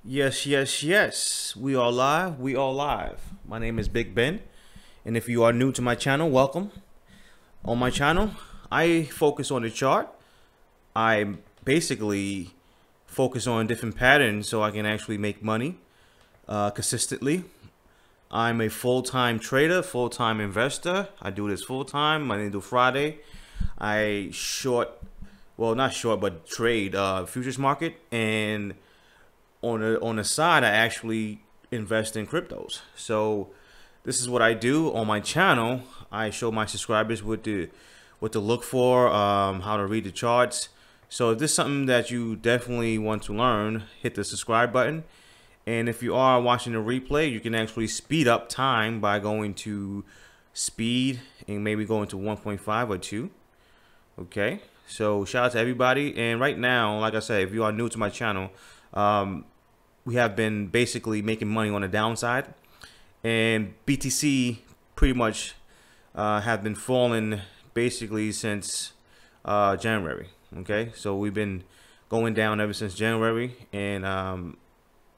Yes, yes, yes. We are live. We are live. My name is Big Ben, and if you are new to my channel, welcome. On my channel, I focus on the chart. I basically focus on different patterns so I can actually make money consistently. I'm a full-time trader, full-time investor. I do this full-time, Monday through Friday. I not short, but trade futures market, and on the side, I actually invest in cryptos. So this is what I do on my channel. I show my subscribers what to look for, how to read the charts. So if this is something that you definitely want to learn, hit the subscribe button. And if you are watching the replay, you can actually speed up time by going to speed and maybe going to 1.5 or 2. Okay, so shout out to everybody. And right now, like I said, if you are new to my channel, we have been basically making money on the downside, and BTC pretty much have been falling basically since January. Okay, so we've been going down ever since January, and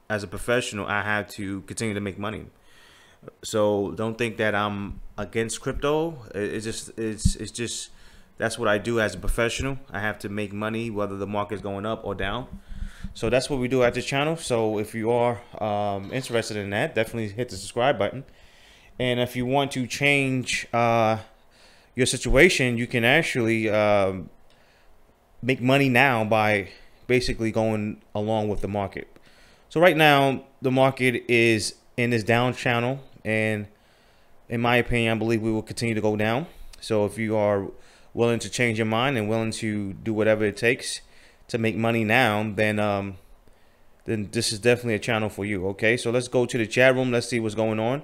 as a professional, I have to continue to make money. So don't think that I'm against crypto. It's just that's what I do as a professional. I have to make money whether the market's going up or down. So that's what we do at this channel. So if you are interested in that, definitely hit the subscribe button. And if you want to change your situation, you can actually make money now by basically going along with the market. So right now, the market is in this down channel, and in my opinion, I believe we will continue to go down. So if you are willing to change your mind and willing to do whatever it takes to make money now, then this is definitely a channel for you. Okay, so let's go to the chat room. Let's see what's going on.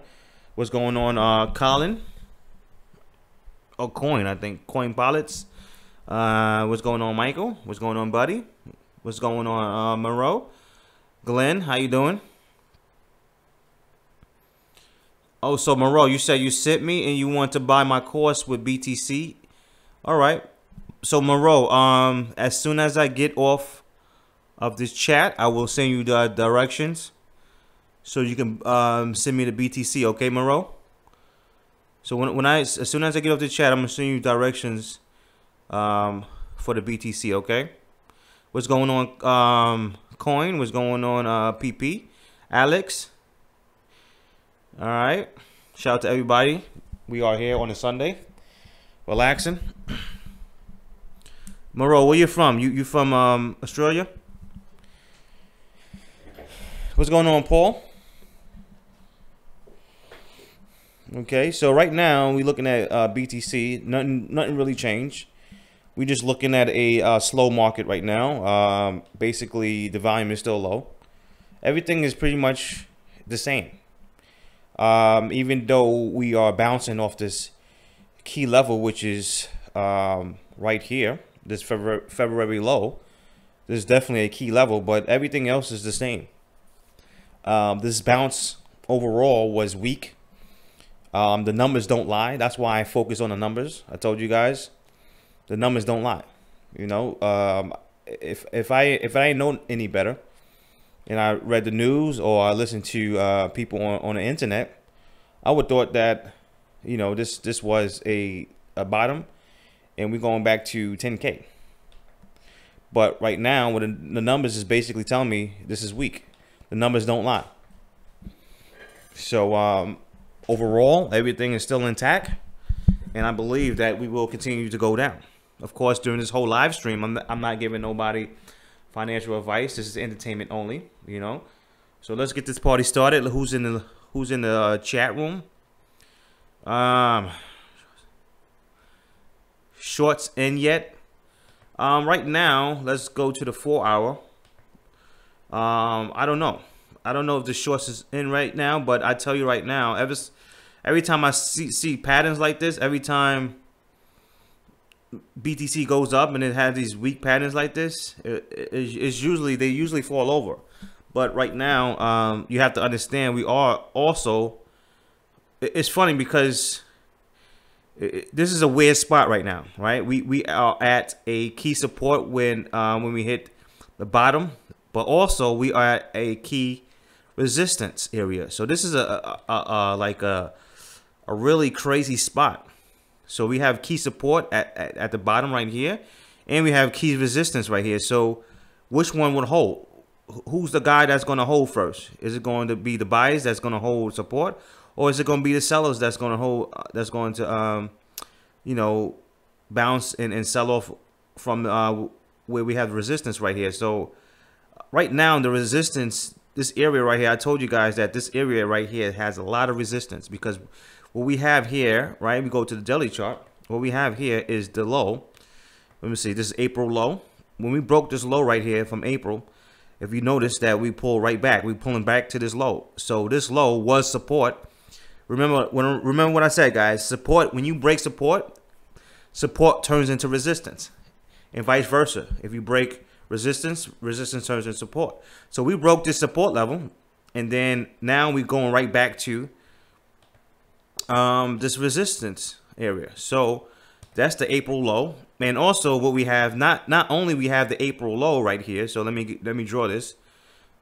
What's going on, Colin? Oh, Coin, I think. Coin Pilots. What's going on, Michael? What's going on, buddy? What's going on, Moreau? Glenn, how you doing? Oh, so Moreau, you said you sent me and you want to buy my course with BTC. All right. So Moreau, as soon as I get off of this chat, I will send you the directions so you can send me the BTC. Okay, Moreau? So as soon as I get off the chat, I'm gonna send you directions for the BTC. Okay. What's going on, Coin? What's going on, PP? Alex? All right. Shout out to everybody. We are here on a Sunday, relaxing. Moreau, where you from? You from Australia? What's going on, Paul? Okay, so right now we're looking at BTC. Nothing really changed. We're just looking at a slow market right now. Basically, the volume is still low. Everything is pretty much the same. Even though we are bouncing off this key level, which is right here, this February low. This is definitely a key level, but everything else is the same. This bounce overall was weak. The numbers don't lie. That's why I focus on the numbers. I told you guys, the numbers don't lie. You know, if I didn't know any better, and I read the news or I listened to people on the internet, I would thought that, you know, this was a bottom, and we're going back to 10K. But right now, what the numbers is basically telling me, this is weak. The numbers don't lie. So overall, everything is still intact, and I believe that we will continue to go down. Of course, during this whole live stream, I'm not giving nobody financial advice. This is entertainment only, you know. So let's get this party started. Who's in the chat room? Shorts in yet? Right now, let's go to the 4 hour. I don't know. I don't know if the shorts is in right now, but I tell you right now, every time I see patterns like this, every time BTC goes up and it has these weak patterns like this, it's usually, they usually fall over. But right now, you have to understand, we are also, it's funny because this is a weird spot right now, right? We are at a key support when we hit the bottom but also we are at a key resistance area. So this is a really crazy spot. So we have key support at the bottom right here, and we have key resistance right here. So which one would hold? Who's the guy that's going to hold first? Is it going to be the buyers that's going to hold support, or is it going to be the sellers that's going to hold? That's going to you know, bounce and sell off from where we have resistance right here. So right now the resistance, this area right here, I told you guys that this area right here has a lot of resistance, because what we have here, right, we go to the daily chart, what we have here is the low. Let me see, this is April low. When we broke this low right here from April, if you notice that we pull right back, we're pulling back to this low. So this low was support. Remember what I said, guys. Support, when you break support, support turns into resistance, and vice versa. If you break resistance, resistance turns into support. So we broke this support level, and then now we're going right back to this resistance area. So that's the April low. And also what we have, not only we have the April low right here. So let me draw this.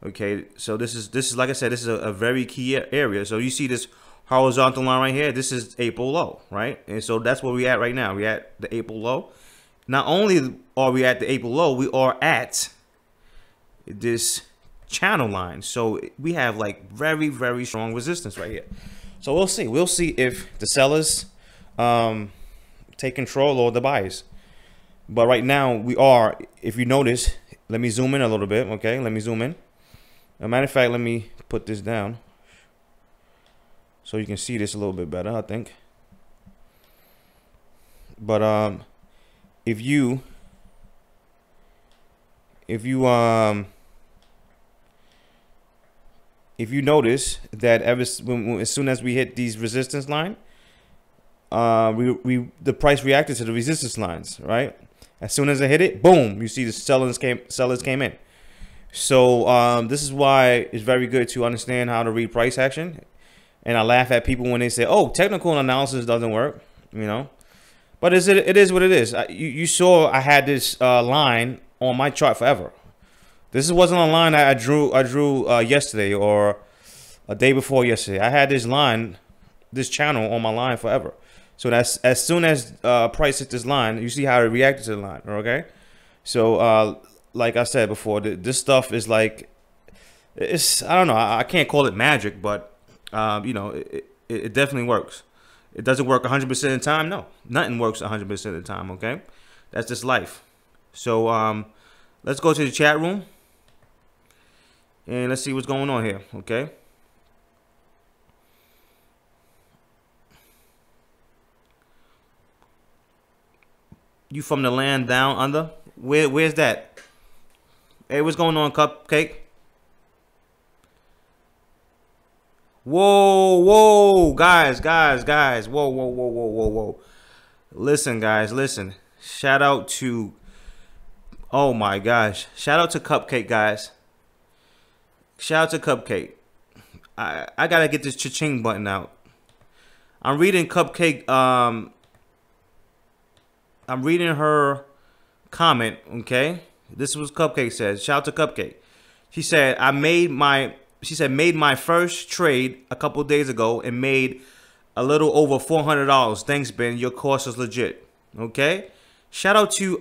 Okay, so this is like I said, this is a very key area. So you see this horizontal line right here, this is April low, right? And so that's where we at right now. We at the April low. Not only are we at the April low, we are at this channel line. So we have like very, very strong resistance right here. So we'll see if the sellers take control or the buyers. But right now we are, if you notice, let me zoom in a little bit. Okay, let me zoom in. As a matter of fact, let me put this down so you can see this a little bit better, I think. But if you notice that as soon as we hit these resistance line, the price reacted to the resistance lines, right? As soon as I hit it, boom, you see the sellers came in. So this is why it's very good to understand how to read price action. And I laugh at people when they say, "Oh, technical analysis doesn't work," you know. But it is what it is. You saw I had this line on my chart forever. This wasn't a line I drew yesterday or a day before yesterday. I had this line, this channel on my line forever. So that's as soon as price hit this line, you see how it reacted to the line. Okay, so like I said before, this stuff is like, I don't know, I can't call it magic, but you know, it definitely works. It doesn't work 100% of the time. No, nothing works 100% of the time. Okay, that's just life. So let's go to the chat room and let's see what's going on here. Okay. You from the land down under? Where's that? Hey, what's going on, Cupcake? Whoa, guys. Whoa. Listen, guys, listen. Shout out to, oh my gosh. Shout out to Cupcake, guys. Shout out to Cupcake. I gotta get this cha-ching button out. I'm reading Cupcake, I'm reading her comment, okay? This was Cupcake says. Shout out to Cupcake. She said, made my first trade a couple days ago and made a little over $400. Thanks, Ben. Your course is legit. Okay? Shout out to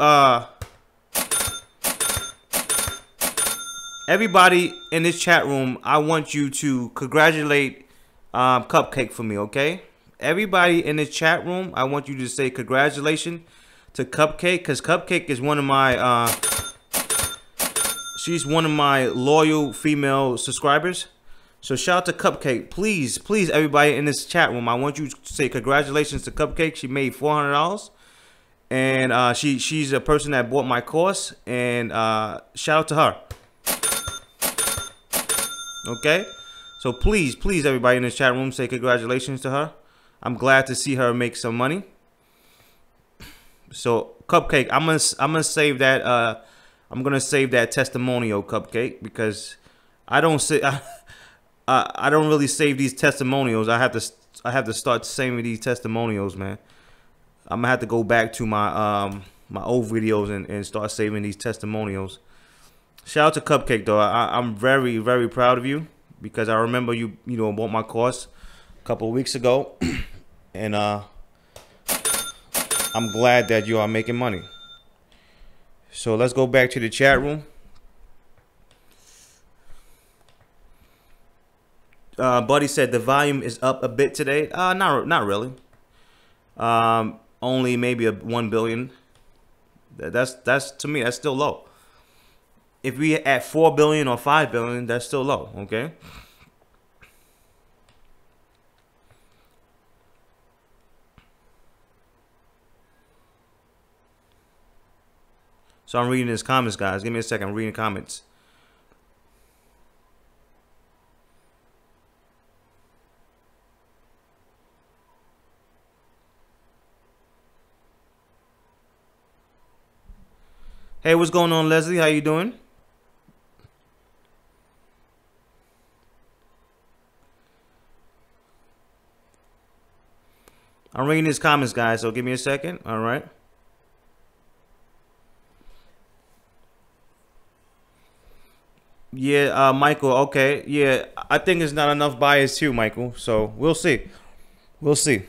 everybody in this chat room. I want you to congratulate Cupcake for me, okay? Everybody in this chat room, I want you to say congratulations to Cupcake, because Cupcake is one of my she's one of my loyal female subscribers. So shout out to Cupcake. Please everybody in this chat room, I want you to say congratulations to Cupcake. She made $400, and she's a person that bought my course, and shout out to her. Okay, so please everybody in this chat room, say congratulations to her. I'm glad to see her make some money. So Cupcake, I'm gonna save that. I'm gonna save that testimonial, Cupcake, because I don't really save these testimonials. I have to start saving these testimonials, man. I'm gonna have to go back to my my old videos and start saving these testimonials. Shout out to Cupcake though. I'm very, very proud of you because I remember you bought my course a couple of weeks ago, and I'm glad that you are making money. So let's go back to the chat room. Buddy said the volume is up a bit today. Not really. Only maybe 1 billion. That's to me, that's still low. If we at 4 billion or 5 billion, that's still low. Okay. So I'm reading his comments, guys. Give me a second. I'm reading comments. Hey, what's going on, Leslie? How you doing? I'm reading his comments, guys, so give me a second. All right. Yeah, Michael, okay. Yeah, I think it's not enough buyers too, Michael. So we'll see. We'll see.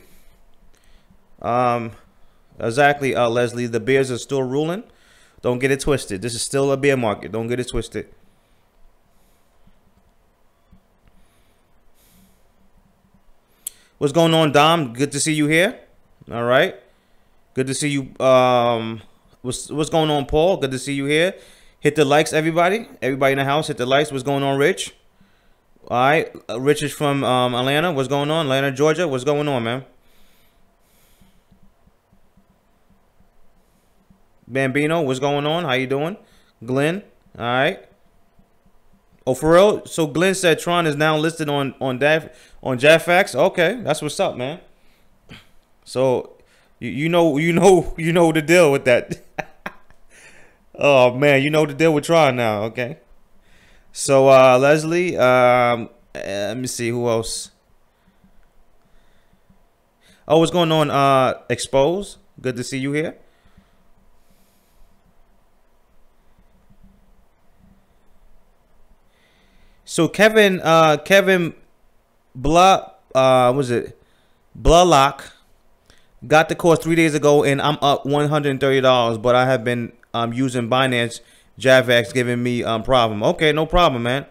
Exactly, Leslie. The bears are still ruling. Don't get it twisted. This is still a bear market. Don't get it twisted. What's going on, Dom? Good to see you here. All right. Good to see you. What's going on, Paul? Good to see you here. Hit the likes, everybody. Everybody in the house, hit the likes. What's going on, Rich? All right. Rich is from Atlanta. What's going on? Atlanta, Georgia. What's going on, man? Bambino, what's going on? How you doing? Glenn, all right. Oh, for real? So Glenn said Tron is now listed on JAFAX. Okay, that's what's up, man. So you know the deal with that. Oh man, you know the deal with Tron now. Okay. So Leslie, let me see who else. Oh, what's going on? Expose. Good to see you here. So Kevin Blalock got the course 3 days ago, and I'm up $130. But I have been using Binance JAVAX, giving me problem. Okay, no problem, man.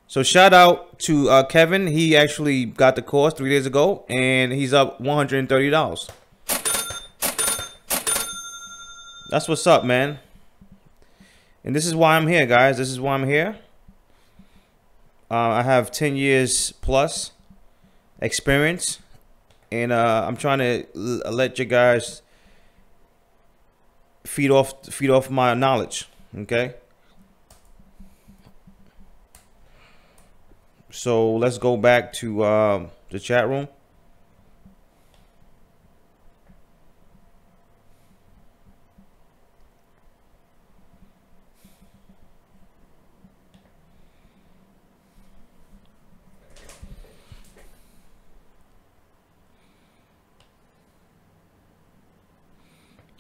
So shout out to Kevin. He actually got the course 3 days ago, and he's up $130. That's what's up, man. And this is why I'm here, guys. This is why I'm here. I have 10 years plus experience, and I'm trying to let you guys feed off my knowledge. Okay. So let's go back to the chat room.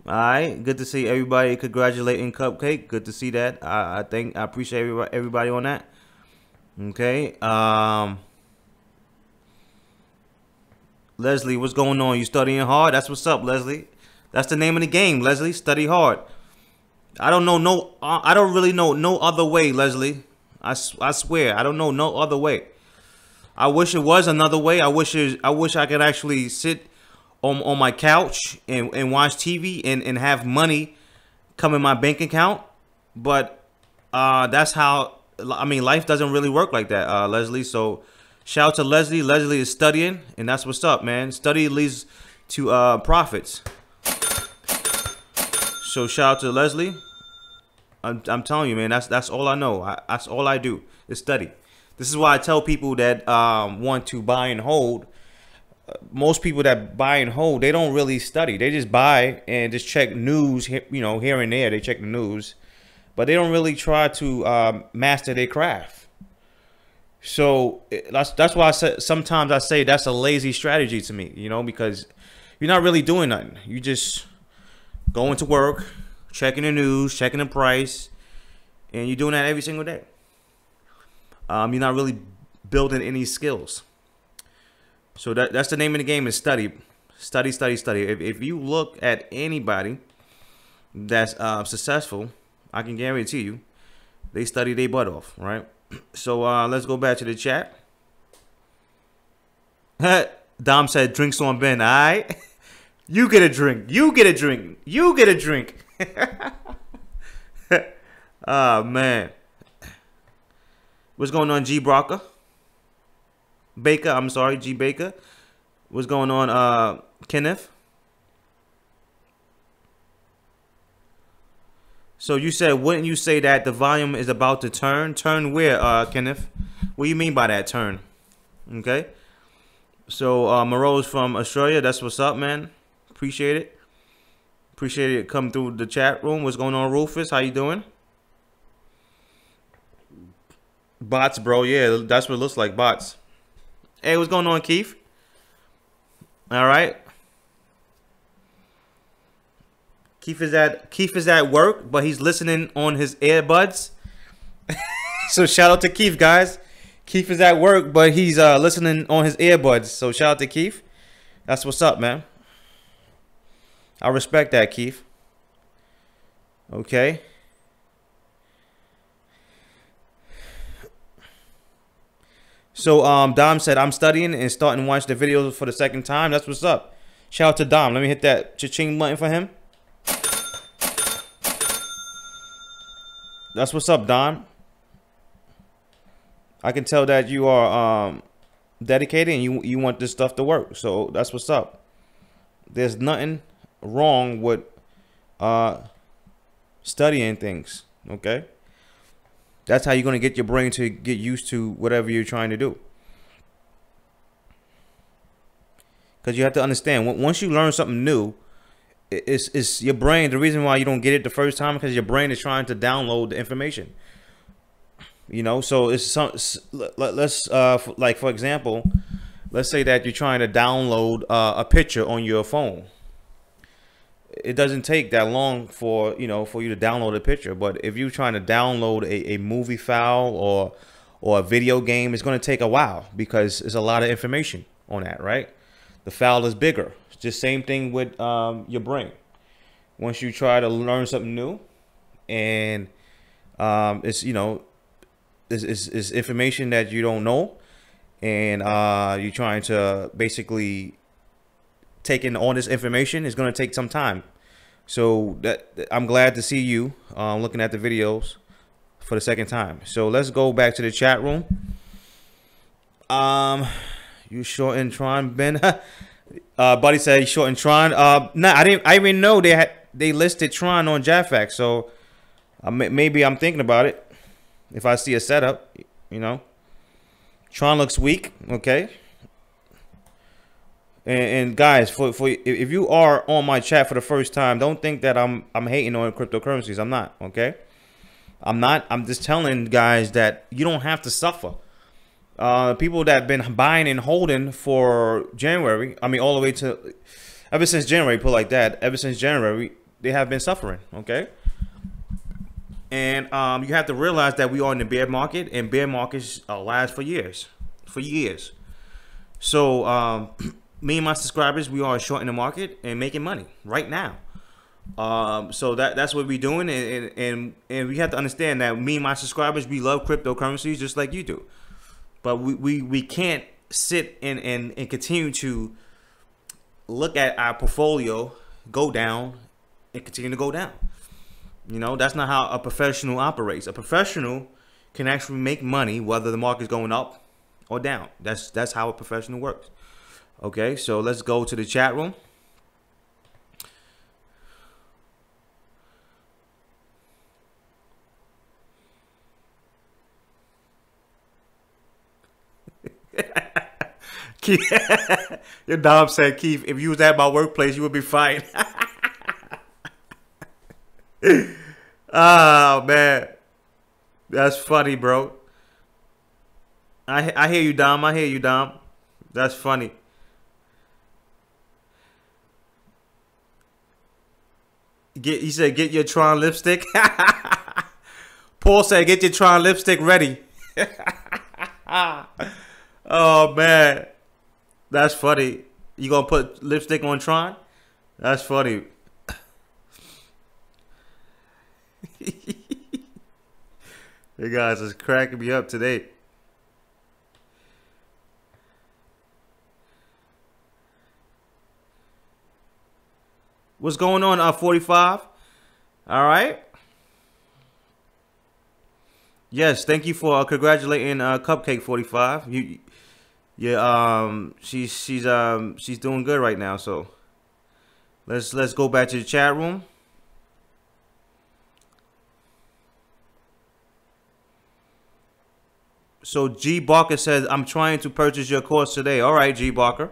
All right, good to see everybody congratulating Cupcake. Good to see that. I appreciate everybody on that. Okay. Leslie, what's going on? You studying hard? That's what's up, Leslie. That's the name of the game, Leslie. Study hard. I don't really know no other way, Leslie. I swear, I don't know no other way. I wish it was another way. I wish I could actually sit on my couch and watch TV and have money come in my bank account. But that's how, I mean, life doesn't really work like that, Leslie. So shout out to Leslie. Leslie is studying, and that's what's up, man. Study leads to profits. So shout out to Leslie. I'm telling you, man, that's all I know. That's all I do is study. This is why I tell people that want to buy and hold. Most people that buy and hold, they don't really study. They just buy and just check news, you know, here and there. They check the news, but they don't really try to master their craft. So that's why sometimes I say that's a lazy strategy to me, you know, because you're not really doing nothing. You just going to work, checking the news, checking the price, and you're doing that every single day. You're not really building any skills. So that's the name of the game, is study. Study, study, study. If you look at anybody that's successful, I can guarantee you they study their butt off, right? So let's go back to the chat. Dom said drinks on Ben. All right. You get a drink. You get a drink. You get a drink. Oh, man. What's going on, G Brocker? Baker, I'm sorry, G Baker. What's going on, Kenneth? So you said, wouldn't you say that the volume is about to turn? Turn where, Kenneth? What do you mean by that, turn? Okay. So Moreau's from Australia. That's what's up, man. Appreciate it. Appreciate it coming through the chat room. What's going on, Rufus? How you doing? Bots, bro. Yeah, that's what it looks like, bots. Hey, what's going on, Keith? All right. Keith is at work, but he's listening on his earbuds. So shout out to Keith, guys. Keith is at work, but he's listening on his earbuds. So shout out to Keith. That's what's up, man. I respect that, Keith. Okay. So Dom said, I'm studying and starting to watch the videos for the second time. That's what's up. Shout out to Dom. Let me hit that cha-ching button for him. That's what's up, Dom. I can tell that you are dedicated and you want this stuff to work. So that's what's up. There's nothing wrong with studying things. Okay. That's how you're going to get your brain to get used to whatever you're trying to do. Because you have to understand, once you learn something new, it's your brain. The reason why you don't get it the first time, because your brain is trying to download the information. You know, so it's some. Let's like, for example, let's say that you're trying to download a picture on your phone. It doesn't take that long for you to download a picture. But if you're trying to download a movie file or a video game, it's going to take a while because there's a lot of information on that, right? The file is bigger. It's the same thing with your brain. Once you try to learn something new, and it's it's information that you don't know, and you're trying to basically take in all this information, is going to take some time. So I'm glad to see you looking at the videos for the second time. So let's go back to the chat room. You short in Tron, Ben? Buddy said he's short in Tron. Nah, I didn't know they listed Tron on JAFAC. So maybe I'm thinking about it. If I see a setup, Tron looks weak. Okay. And guys, if you are on my chat for the first time, don't think that I'm hating on cryptocurrencies. I'm not. Okay. I'm not. I'm just telling guys that you don't have to suffer. People that have been buying and holding for January, all the way to ever since January, put it like that, ever since January, they have been suffering. Okay. And you have to realize that we are in the bear market, and bear markets last for years. So me and my subscribers, we are short in the market and making money right now. So that's what we're doing, and we have to understand that me and my subscribers, we love cryptocurrencies just like you do. But we can't sit and continue to look at our portfolio go down and continue to go down. That's not how a professional operates. A professional can actually make money whether the market's going up or down. That's how a professional works. Okay, so let's go to the chat room. Your Dom said, Keith, if you was at my workplace, you would be fired. Oh, man. That's funny, bro. I hear you, Dom. I hear you, Dom. That's funny. He said, get your Tron lipstick. Paul said, "Get your Tron lipstick ready." Oh man, that's funny. You gonna put lipstick on Tron? That's funny. You guys is cracking me up today. What's going on, 45? All right. Yes, thank you for congratulating Cupcake 45. She's doing good right now. So let's go back to the chat room. So G Barker says, "I'm trying to purchase your course today." All right, G Barker.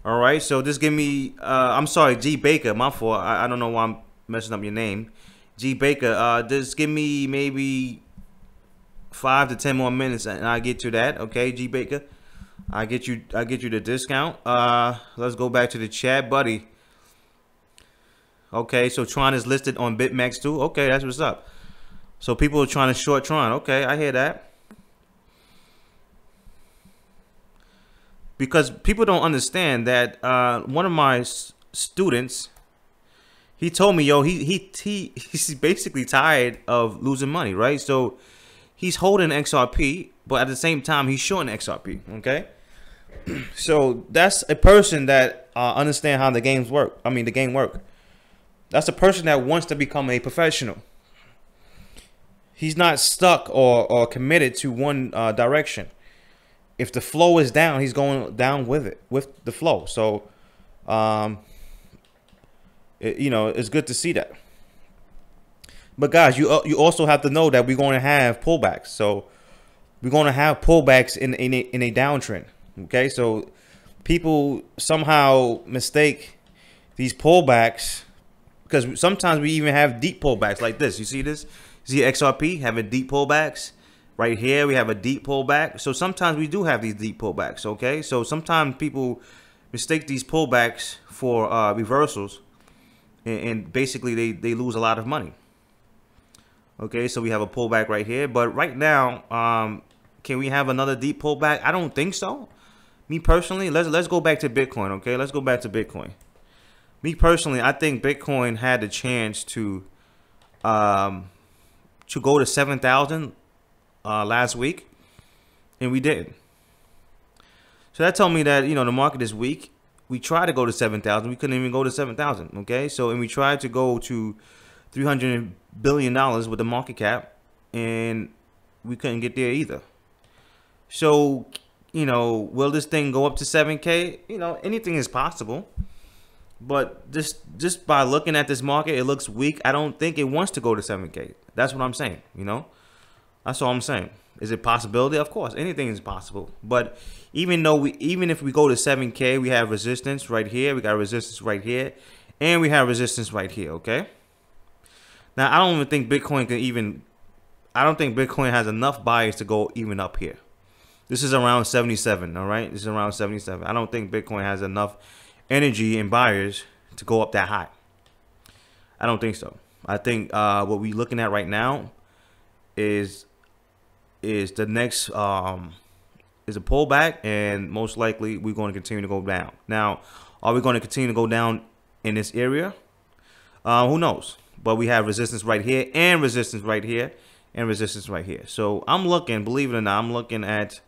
All right, so just give me. I'm sorry, G Baker. My fault. I don't know why I'm messing up your name, G Baker. Just give me maybe 5 to 10 more minutes, and I get you that. Okay, G Baker. I get you the discount. Let's go back to the chat, buddy. Okay, so Tron is listed on BitMEX too. Okay, that's what's up. So people are trying to short Tron. Okay, I hear that. Because people don't understand that one of my students, he told me, yo, he's basically tired of losing money, right? So he's holding XRP, but at the same time he's shorting XRP. Okay, so that's a person that understand how the games work. I mean, the game work. That's a person that wants to become a professional. He's not stuck or committed to one direction. If the flow is down, he's going down with it, with the flow. So, it's good to see that. But guys, you also have to know that we're going to have pullbacks. So we're going to have pullbacks in a downtrend. Okay, so people somehow mistake these pullbacks, because sometimes we even have deep pullbacks like this. You see this? You see XRP having deep pullbacks. Right here, we have a deep pullback. So sometimes we do have these deep pullbacks, okay? So sometimes people mistake these pullbacks for reversals, and basically they lose a lot of money. Okay, so we have a pullback right here. But right now, can we have another deep pullback? I don't think so. Me personally, let's go back to Bitcoin, okay? Let's go back to Bitcoin. Me personally, I think Bitcoin had the chance to go to 7,000 last week, and we didn't. So that told me that, the market is weak. We tried to go to 7,000. We couldn't even go to 7,000. Okay, so and we tried to go to $300 billion with the market cap, and we couldn't get there either. So, will this thing go up to 7K? Anything is possible. But just by looking at this market, it looks weak. I don't think it wants to go to 7K. That's what I'm saying. That's all I'm saying. Is it possibility? Of course, anything is possible. But even if we go to 7K, we have resistance right here. We got resistance right here, and we have resistance right here. Okay. Now I don't even think Bitcoin can even. I don't think Bitcoin has enough buyers to go even up here. This is around 77. All right. This is around 77. I don't think Bitcoin has enough energy and buyers to go up that high. I don't think so. I think what we're looking at right now is the next is a pullback, and most likely we're going to continue to go down. Now, are we going to continue to go down in this area? Who knows? But we have resistance right here, and resistance right here, and resistance right here. So I'm looking, believe it or not, I'm looking at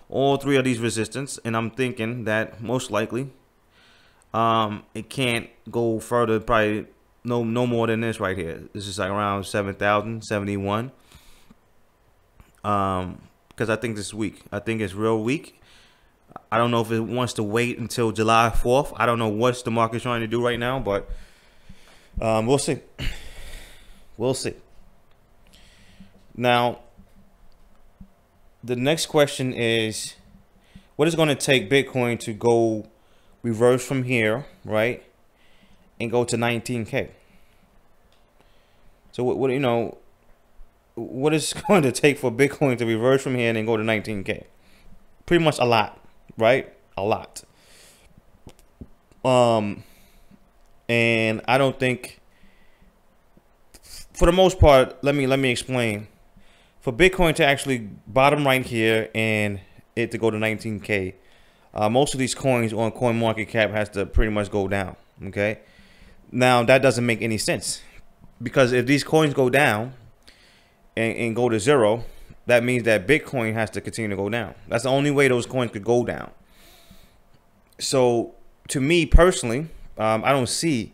all three of these resistance, and I'm thinking that most likely it can't go further, probably no more than this right here. This is like around 7,071. Because I think this is weak. I think it's real weak. I don't know if it wants to wait until July 4th. I don't know what the market's trying to do right now, but we'll see. We'll see. Now, the next question is, what is going to take Bitcoin to go reverse from here, right, and go to 19K? So what what is going to take for Bitcoin to reverse from here and then go to 19K? Pretty much a lot, right? A lot. And I don't think, for the most part, let me explain. for Bitcoin to actually bottom right here and it to go to 19K, most of these coins on CoinMarketCap has to pretty much go down. Okay, now that doesn't make any sense, because if these coins go down and go to zero, that means that Bitcoin has to continue to go down. That's the only way those coins could go down. So to me personally, I don't see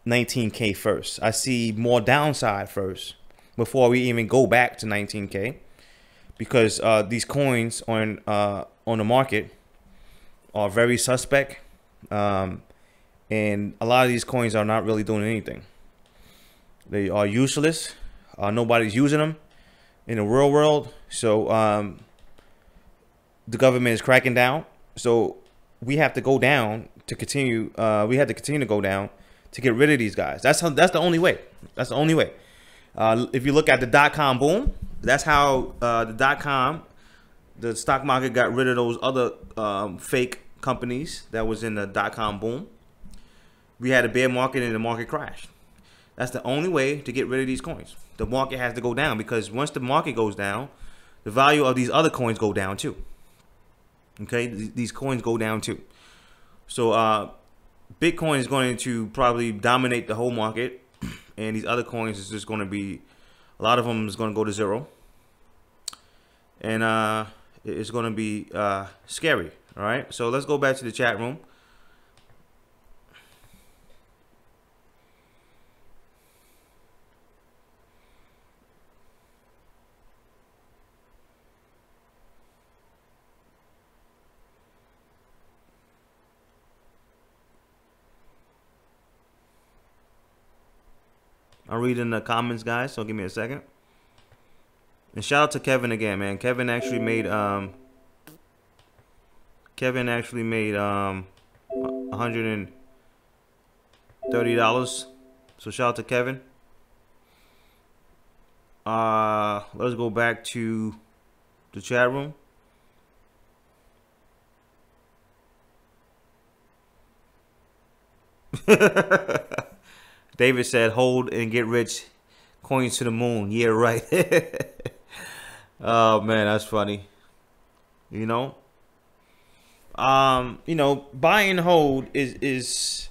19K first. I see more downside first before we even go back to 19K, because these coins on the market are very suspect, and a lot of these coins are not really doing anything. They are useless. Nobody's using them in the real world. So the government is cracking down. So we have to go down to continue. We have to continue to go down to get rid of these guys. That's the only way. That's the only way. If you look at the .com boom, that's how the stock market got rid of those other fake companies that was in the .com boom. We had a bear market and the market crashed. That's the only way to get rid of these coins. The market has to go down, because once the market goes down, the value of these other coins go down too. Okay, these coins go down too. So Bitcoin is going to probably dominate the whole market, and these other coins is just going to be, a lot of them is going to go to zero, and it's going to be scary. All right, so let's go back to the chat room. I'll read in the comments, guys, so give me a second. And shout out to Kevin again, man. Kevin actually made $130. So shout out to Kevin. Let's go back to the chat room. David said, hold and get rich, coins to the moon. Yeah, right. Oh man, that's funny. You know, buy and hold is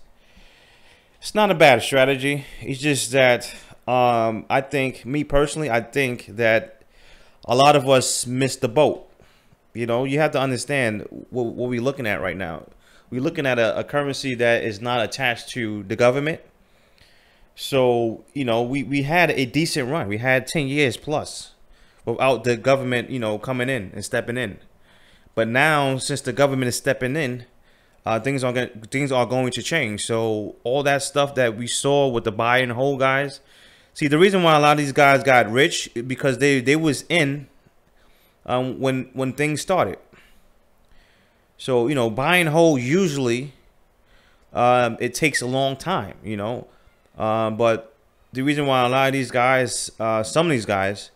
it's not a bad strategy. It's just that I think, me personally, I think that a lot of us missed the boat. You know, you have to understand what we're looking at right now. We're looking at a currency that is not attached to the government. So, you know, we had a decent run. We had 10 years plus without the government, you know, coming in and stepping in. But now, since the government is stepping in, things are going to change. So all that stuff that we saw with the buy and hold guys, see, the reason why a lot of these guys got rich is because they was in when things started. So, you know, buy and hold usually it takes a long time, you know. But the reason why a lot of these guys, some of these guys,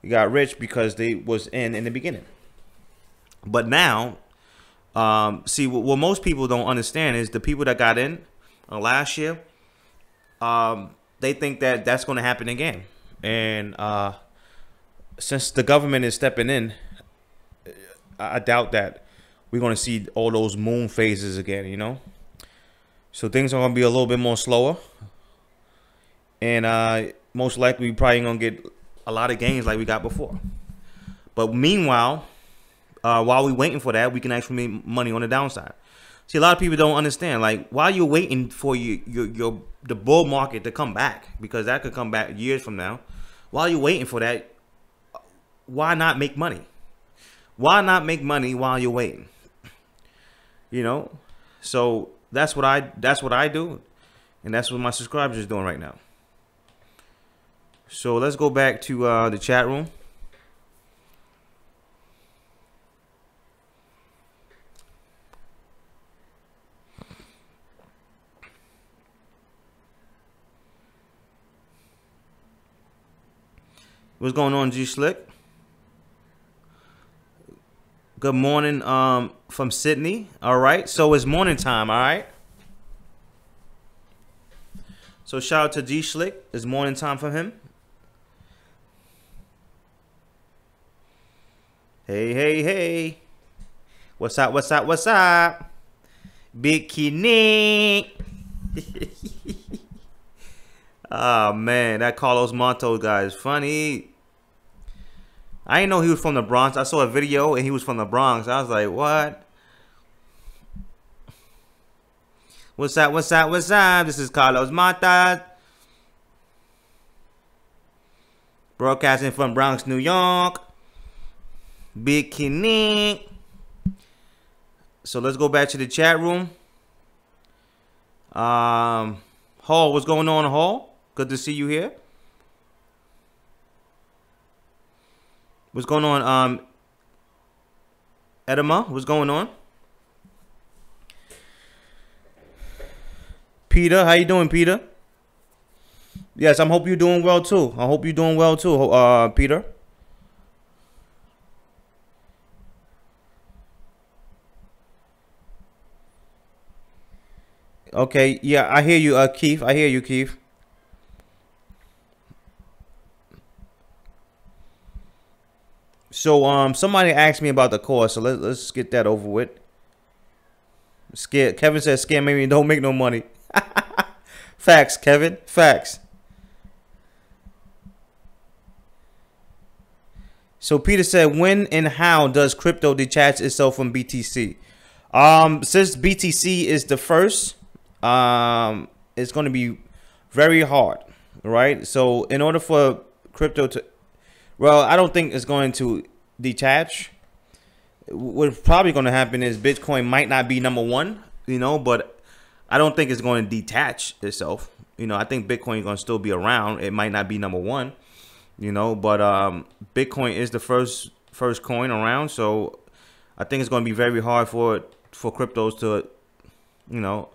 got rich because they was in the beginning. But now, see, what most people don't understand is the people that got in last year, they think that that's going to happen again. And since the government is stepping in, I doubt that we're going to see all those moon phases again, you know. So things are going to be a little bit more slower. And most likely we probably going to get a lot of gains like we got before. But meanwhile, while we're waiting for that, we can actually make money on the downside. See, a lot of people don't understand. Like, while you're waiting for the bull market to come back, because that could come back years from now. While you're waiting for that, why not make money? Why not make money while you're waiting? You know, so that's what I do, and that's what my subscribers are doing right now. So let's go back to the chat room. What's going on, G Slick? Good morning from Sydney. All right, so it's morning time. All right, so shout out to G Slick. It's morning time for him. Hey, hey, hey. What's up, what's up, what's up? Bikini. Oh, man. That Carlos Monto guy is funny. I didn't know he was from the Bronx. I saw a video and he was from the Bronx. I was like, what? What's up, what's up, what's up? This is Carlos Monto. Broadcasting from Bronx, New York. Bikini. So let's go back to the chat room. Hall, what's going on, Hall? Good to see you here. What's going on, Edema? What's going on? Peter, how you doing, Peter? Yes, I hope you're doing well too. I hope you're doing well too, Peter. Okay, yeah, I hear you, Keith. I hear you, Keith. So, somebody asked me about the course, so let's get that over with. Kevin says, "Scam me, don't make no money." Facts, Kevin. Facts. So Peter said, when and how does crypto detach itself from BTC? Since BTC is the first, it's going to be very hard, right? So in order for crypto to, well, I don't think it's going to detach. What's probably going to happen is Bitcoin might not be number one, you know, but I don't think it's going to detach itself. You know, I think Bitcoin is going to still be around. It might not be number one, you know, but Bitcoin is the first coin around. So I think it's going to be very hard for cryptos to, you know,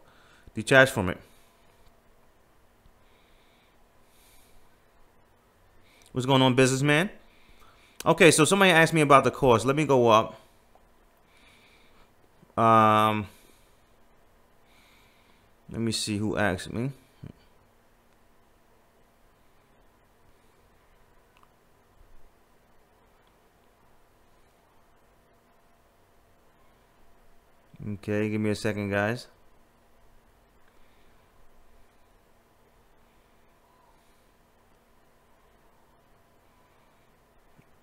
detach from it. What's going on, businessman? Okay, so somebody asked me about the course. Let me go up. Let me see who asked me. Okay, give me a second, guys.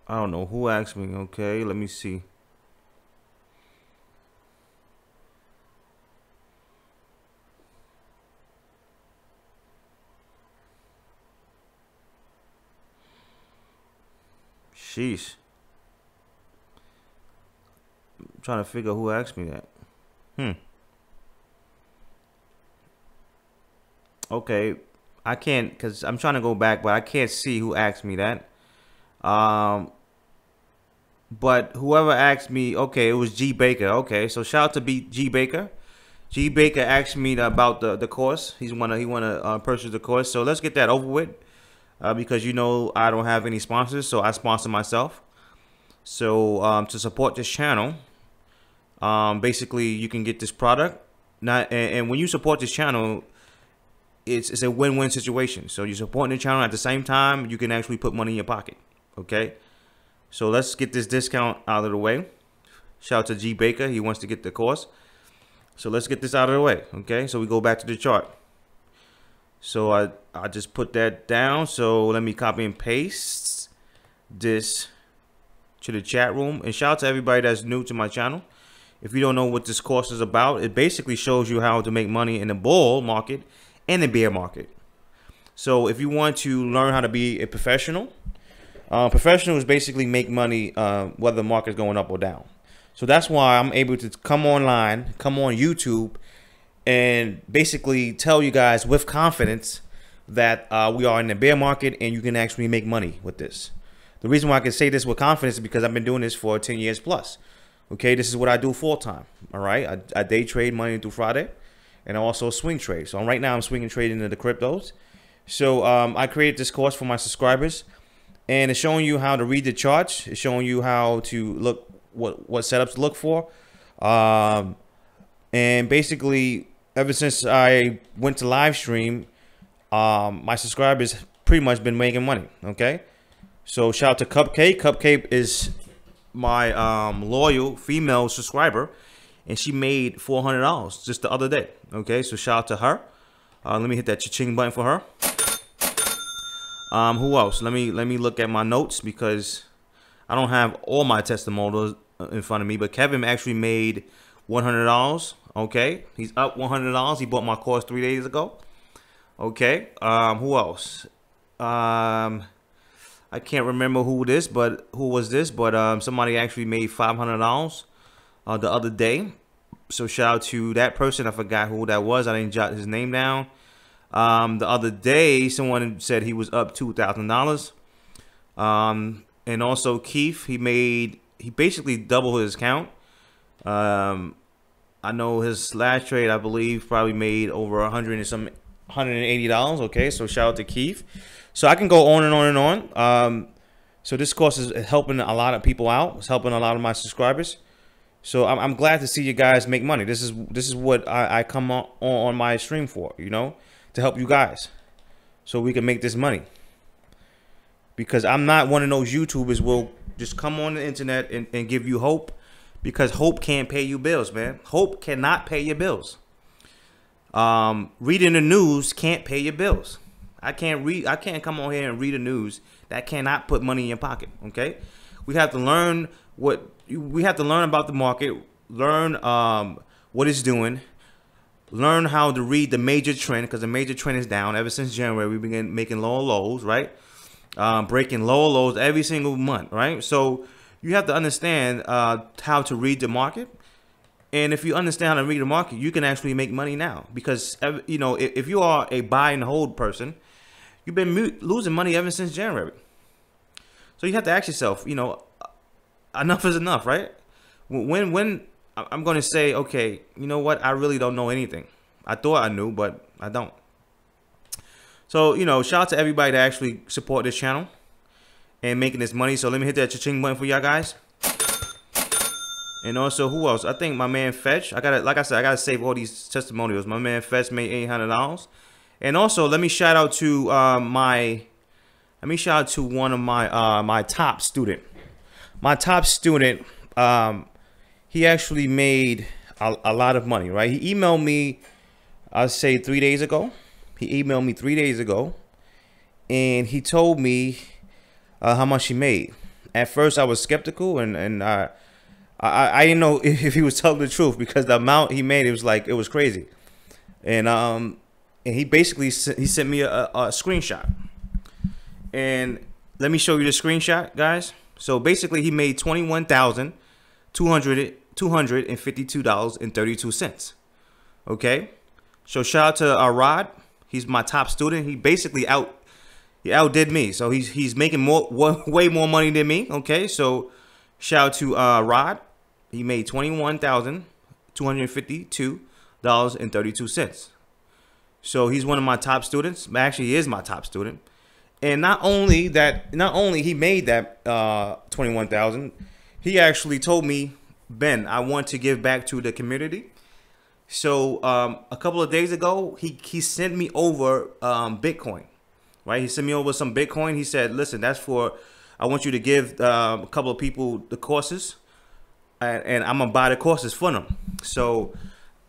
I don't know who asked me. Okay, let me see. Sheesh. I'm trying to figure out who asked me that. Okay, I can't, because I'm trying to go back, but I can't see who asked me that. But whoever asked me, okay, it was G Baker. Okay, so shout out to G Baker. G Baker asked me about the course. He wanna purchase the course. So let's get that over with, because you know I don't have any sponsors, so I sponsor myself. So to support this channel, basically you can get this product. And when you support this channel, it's a win-win situation. So you're supporting the channel at the same time you can actually put money in your pocket. Okay, so let's get this discount out of the way. Shout out to G Baker, he wants to get the course. So let's get this out of the way. Okay, so we go back to the chart. So I just put that down. So let me copy and paste this to the chat room. And shout out to everybody that's new to my channel. If you don't know what this course is about, it basically shows you how to make money in the bull market and the bear market. So if you want to learn how to be a professional, professionals basically make money whether the market is going up or down. So that's why I'm able to come online, come on YouTube, and basically tell you guys with confidence that we are in the bear market and you can actually make money with this. The reason why I can say this with confidence is because I've been doing this for 10 years plus. Okay, this is what I do full time. All right, I day trade Monday through Friday, and I also swing trade. So right now I'm swinging trading into the cryptos. So I created this course for my subscribers, and it's showing you how to read the charts. It's showing you how to look what setups to look for, and basically ever since I went to live stream, my subscribers pretty much been making money. Okay, so shout out to Cupcake. Cupcake is my loyal female subscriber, and she made $400 just the other day. Okay, so shout out to her. Let me hit that cha-ching button for her. Who else? Let me look at my notes because I don't have all my testimonials in front of me. But Kevin actually made $100. Okay, he's up $100. He bought my course 3 days ago. Okay, who else? I can't remember who was this, but somebody actually made $500 the other day. So shout out to that person. I forgot who that was. I didn't jot his name down. The other day, someone said he was up $2,000. And also Keith, he basically doubled his count. I know his last trade, I believe, probably made over $180. Okay, so shout out to Keith. So I can go on and on and on. So this course is helping a lot of people out. It's helping a lot of my subscribers. So I'm glad to see you guys make money. This is what I come on my stream for, you know, to help you guys, so we can make this money. Because I'm not one of those YouTubers will just come on the internet and give you hope, because hope can't pay you bills, man. Hope cannot pay your bills. Reading the news can't pay your bills. I can't come on here and read the news. That cannot put money in your pocket. Okay, we have to learn about the market, learn what it's doing, learn how to read the major trend, because the major trend is down. Ever since January, we began making lower lows, right? Breaking lower lows every single month, right? So you have to understand how to read the market. And if you understand how to read the market, you can actually make money now. Because, you know, if you are a buy and hold person, you've been losing money ever since January. So you have to ask yourself, you know, enough is enough, right? When I'm going to say, okay, you know what? I really don't know anything. I thought I knew, but I don't. So, you know, shout out to everybody that actually support this channel and making this money. So let me hit that cha-ching button for y'all guys. And also, who else? I think my man Fetch. Like I said, I gotta save all these testimonials. My man Fetch made $800. And also, let me shout out to one of my top student. My top student, he actually made a lot of money, right? He emailed me, I'll say 3 days ago. He emailed me 3 days ago, and he told me how much he made. At first, I was skeptical, and I didn't know if he was telling the truth, because the amount he made, it was crazy. And he basically sent me a screenshot. And let me show you the screenshot, guys. So basically, he made $21,252.32. Okay. So shout out to Rod. He's my top student. He basically outdid me. So he's making way more money than me. Okay. So shout out to Rod. He made $21,252.32. So he's one of my top students. Actually, he is my top student. And not only he made that 21,000, he actually told me, Ben, I want to give back to the community. So a couple of days ago, he sent me over Bitcoin, right? He sent me over some Bitcoin. He said, listen, that's for, I want you to give a couple of people the courses, and I'm gonna buy the courses for them. So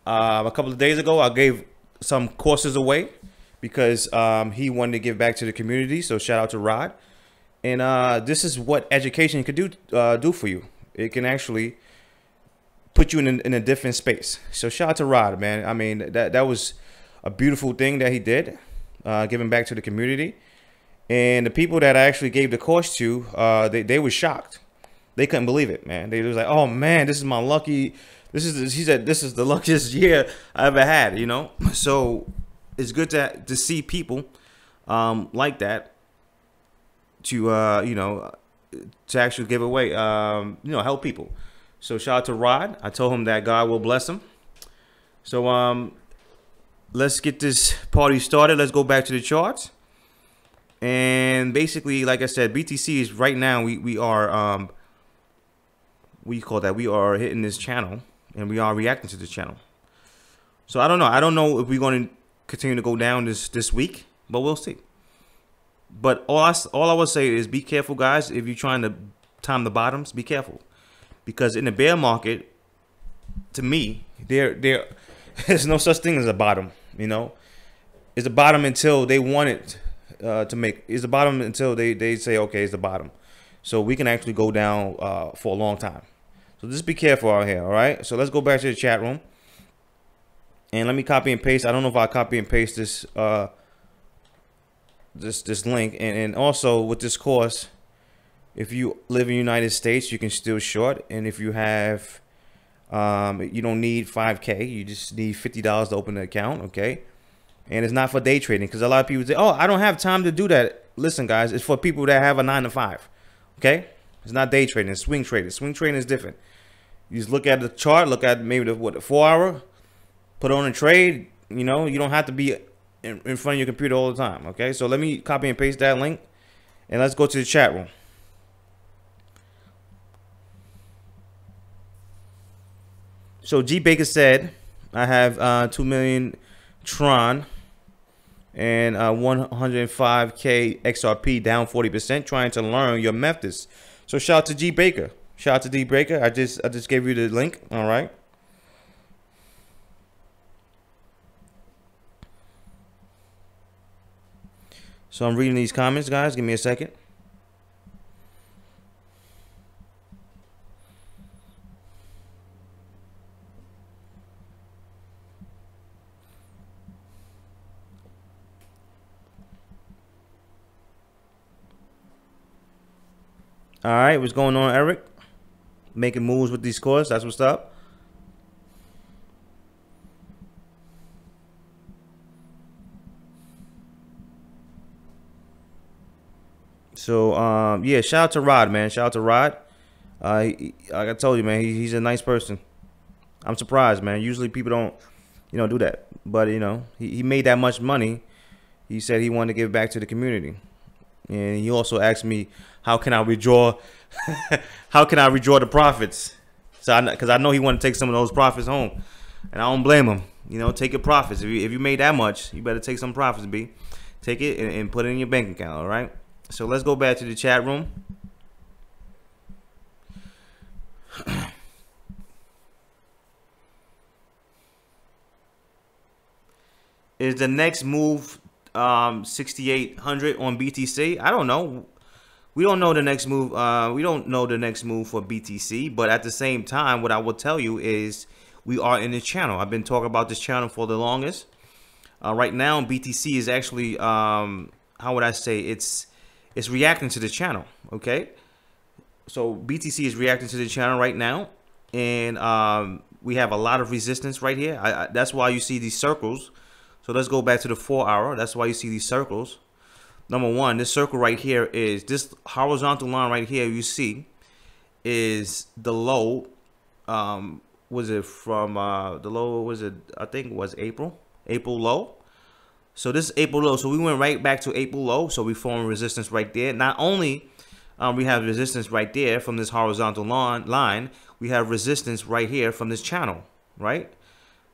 a couple of days ago, I gave some courses away because he wanted to give back to the community. So shout out to Rod. And this is what education can do for you. It can actually put you in a different space. So shout out to Rod, man. I mean, that was a beautiful thing that he did, giving back to the community. And the people that I actually gave the course to, they were shocked. They couldn't believe it, man. They was like, oh man, this is my lucky. He said, this is the luckiest year I ever had, you know? So it's good to see people like that to, you know, to actually give away, you know, help people. So shout out to Rod. I told him that God will bless him. So let's get this party started. Let's go back to the charts. And basically, like I said, BTC is right now, we are, we are hitting this channel. And we are reacting to the channel. So I don't know. I don't know if we're going to continue to go down this week, but we'll see. But all I would say is be careful, guys. If you're trying to time the bottoms, be careful. because in the bear market, to me, there's no such thing as a bottom. You know, it's a bottom until they want it to make. It's a bottom until they say, okay, it's the bottom. So we can actually go down for a long time. So just be careful out here, all right? So let's go back to the chat room. And let me copy and paste. I don't know if I copy and paste this this link. And also with this course, if you live in the United States, you can still short. And if you have, you don't need 5K. You just need $50 to open an account, okay? And it's not for day trading, because a lot of people say, oh, I don't have time to do that. Listen, guys, it's for people that have a 9 to 5, okay? It's not day trading, it's swing trading. Swing trading is different. You just look at the chart, look at maybe the 4 hour, put on a trade. You know, you don't have to be in front of your computer all the time, okay? So let me copy and paste that link, and let's go to the chat room. So G Baker said, I have 2 million Tron and 105K XRP down 40%, trying to learn your methods. So shout out to G Baker. Shout out to D Baker. I just gave you the link. All right. So I'm reading these comments, guys. Give me a second. All right, what's going on, Eric? Making moves with these cores. That's what's up. So, yeah, shout out to Rod, man. Shout out to Rod. Like I told you, man, he's a nice person. I'm surprised, man. Usually people don't, you know, do that. But, you know, he made that much money. He said he wanted to give back to the community. And he also asked me, how can I withdraw? How can I withdraw the profits? So, because I know he wanted to take some of those profits home, and I don't blame him. You know, take your profits. If you made that much, you better take some profits, B. Take it and put it in your bank account. All right. So let's go back to the chat room. Is the next move 6,800 on BTC? I don't know. We don't know the next move. We don't know the next move for BTC. But at the same time, what I will tell you is we are in this channel. I've been talking about this channel for the longest. Right now, BTC is actually, how would I say, it's reacting to the channel. Okay, so BTC is reacting to the channel right now, and we have a lot of resistance right here. That's why you see these circles. So let's go back to the 4 hour. That's why you see these circles. Number one, this circle right here is this horizontal line right here. You see, is the low. Was it from the low? Was it? I think it was April low. So this is April low. So we went right back to April low. So we formed resistance right there. Not only we have resistance right there from this horizontal line, we have resistance right here from this channel, right?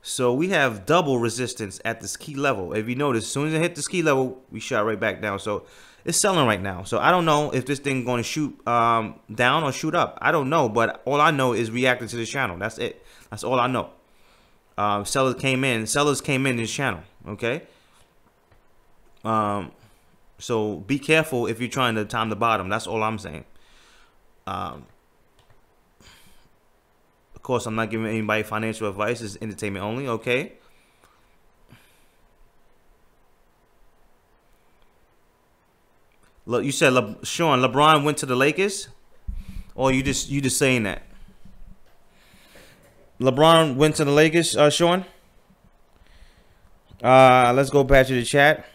So we have double resistance at this key level. If you notice, as soon as it hit this key level, we shot right back down. So it's selling right now. So I don't know if this thing going to shoot down or shoot up. I don't know, but all I know is reacting to this channel. That's it. That's all I know. Sellers came in this channel. Okay. So be careful if you're trying to time the bottom. That's all I'm saying. Of course, I'm not giving anybody financial advice. It's entertainment only, okay? Look, you said Sean, LeBron went to the Lakers, or you just saying that? LeBron went to the Lakers, Sean. Let's go back to the chat.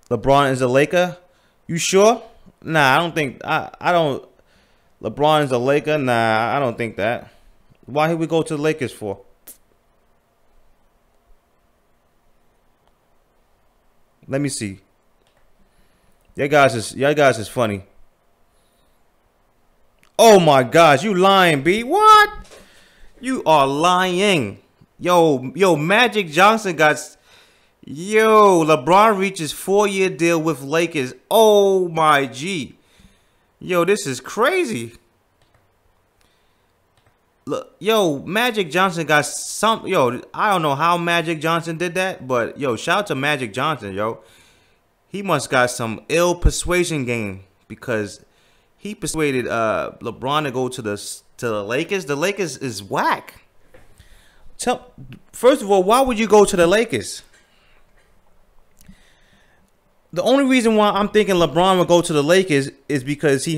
LeBron is a Laker? You sure? Nah, I don't think. I don't. LeBron is a Laker? Nah, I don't think that. Why would we go to the Lakers for? Let me see. Y'all guys is funny. Oh my gosh, you lying, B? What? You are lying. Yo, Magic Johnson got. Yo, LeBron reaches 4-year deal with Lakers. Oh my G. Yo, this is crazy. Look, yo, Magic Johnson got some. Yo, I don't know how Magic Johnson did that, but yo, shout out to Magic Johnson, yo. He must got some ill persuasion game because he persuaded LeBron to go to the Lakers. The Lakers is whack. First of all, why would you go to the Lakers? The only reason why I'm thinking LeBron would go to the Lakers is because he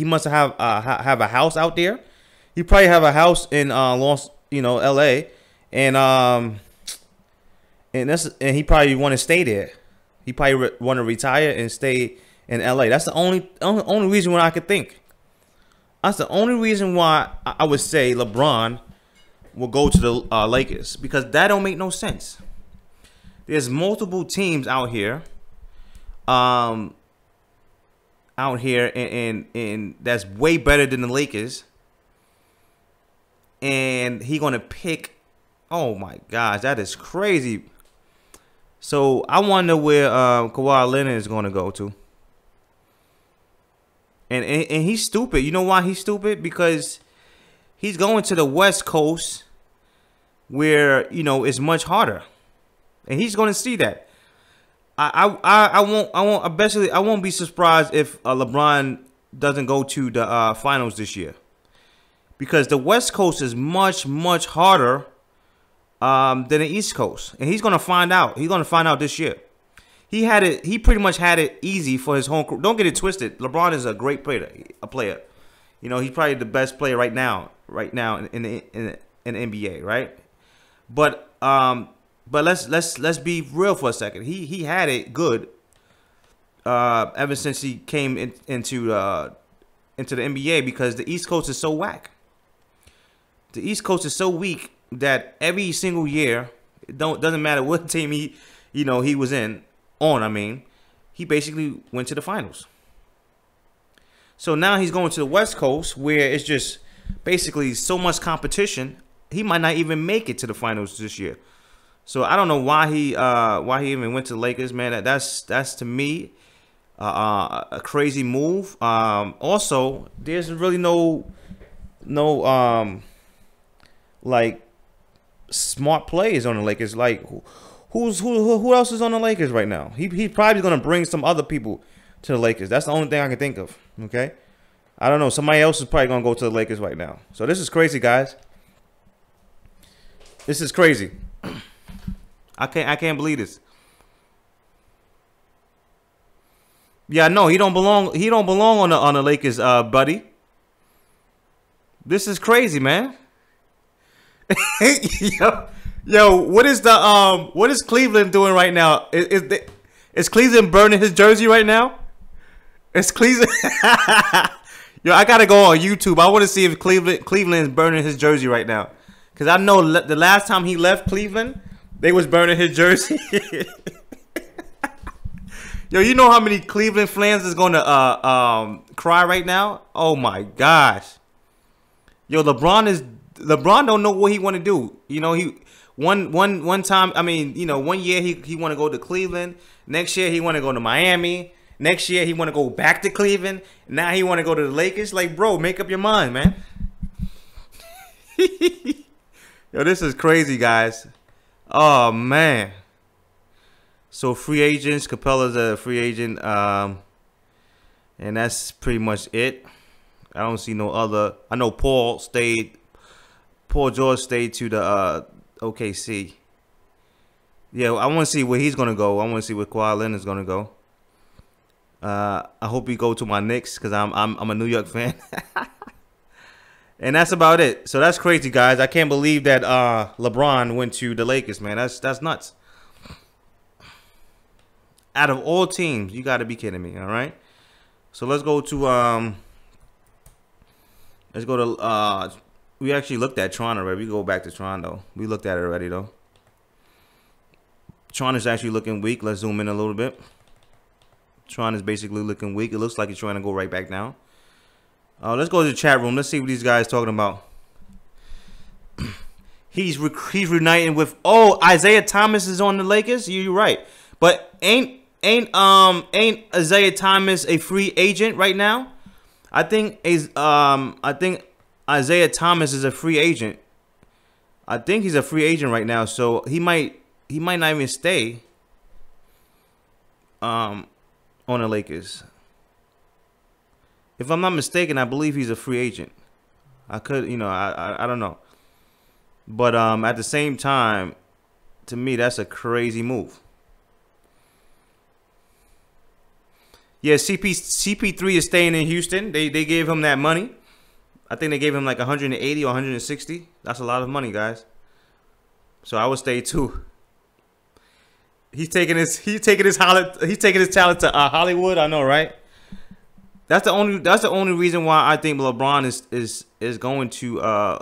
must have a house out there. He probably have a house in LA, and he probably want to stay there. He probably want to retire and stay in LA. That's the only reason why I could think. That's the only reason why I would say LeBron will go to the Lakers, because that don't make no sense. There's multiple teams out here. And that's way better than the Lakers, and he gonna pick. Oh my gosh, that is crazy. So I wonder where Kawhi Leonard is gonna go to, and he's stupid. You know why he's stupid? Because he's going to the West Coast, where it's much harder, and he's gonna see that. I won't be surprised if LeBron doesn't go to the finals this year, because the West Coast is much harder than the East Coast, and he's gonna find out. He's gonna find out this year. He pretty much had it easy for his home. Don't get it twisted. LeBron is a great player. He's probably the best player right now in the NBA, right? But let's be real for a second. He had it good ever since he came into the NBA, because the East Coast is so whack. The East Coast is so weak that every single year, doesn't matter what team he was on. He basically went to the finals. So now he's going to the West Coast, where it's just basically so much competition. He might not even make it to the finals this year. So I don't know why he even went to the Lakers, man. That's to me a crazy move. Also, there's really no like smart players on the Lakers. Like who else is on the Lakers right now? He's probably gonna bring some other people to the Lakers. That's the only thing I can think of. Okay, I don't know. Somebody else is probably gonna go to the Lakers right now. So this is crazy, guys. This is crazy. I can't believe this. Yeah, no, he don't belong on the Lakers, buddy. This is crazy, man. yo, what is Cleveland doing right now? Is Cleveland burning his jersey right now? Is Cleveland? Yo, I gotta go on YouTube. I want to see if Cleveland is burning his jersey right now, because I know the last time he left Cleveland, they was burning his jersey. Yo, you know how many Cleveland fans is gonna cry right now? Oh my gosh. Yo, LeBron don't know what he want to do. One time. 1 year he want to go to Cleveland. Next year he want to go to Miami. Next year he want to go back to Cleveland. Now he want to go to the Lakers. Like, bro, make up your mind, man. Yo, this is crazy, guys. Oh man. So free agents, Capella's a free agent, and that's pretty much it. I don't see no other. I know Paul George stayed to the OKC. Yeah, I want to see where he's gonna go. I want to see where Kawhi Leonard's gonna go. I hope he go to my Knicks, because I'm a New York fan. And that's about it. So that's crazy, guys. I can't believe that LeBron went to the Lakers, man. That's nuts. Out of all teams, you got to be kidding me. All right. So let's go to we actually looked at Tron already. We go back to Tron though. We looked at it already though. Tron is actually looking weak. Let's zoom in a little bit. Tron is basically looking weak. It looks like it's trying to go right back down. Let's go to the chat room. Let's see what these guys talking about. he's reuniting with. Oh, Isaiah Thomas is on the Lakers. You're right, but ain't Isaiah Thomas a free agent right now? I think Isaiah Thomas is a free agent. I think he's a free agent right now, so he might not even stay on the Lakers. If I'm not mistaken, I believe he's a free agent. I could, I don't know. But at the same time, to me, that's a crazy move. Yeah, CP3 is staying in Houston. They gave him that money. I think they gave him like 180 or 160. That's a lot of money, guys. So I would stay too. He's taking his talent to Hollywood. I know, right? That's the only reason why I think LeBron is going to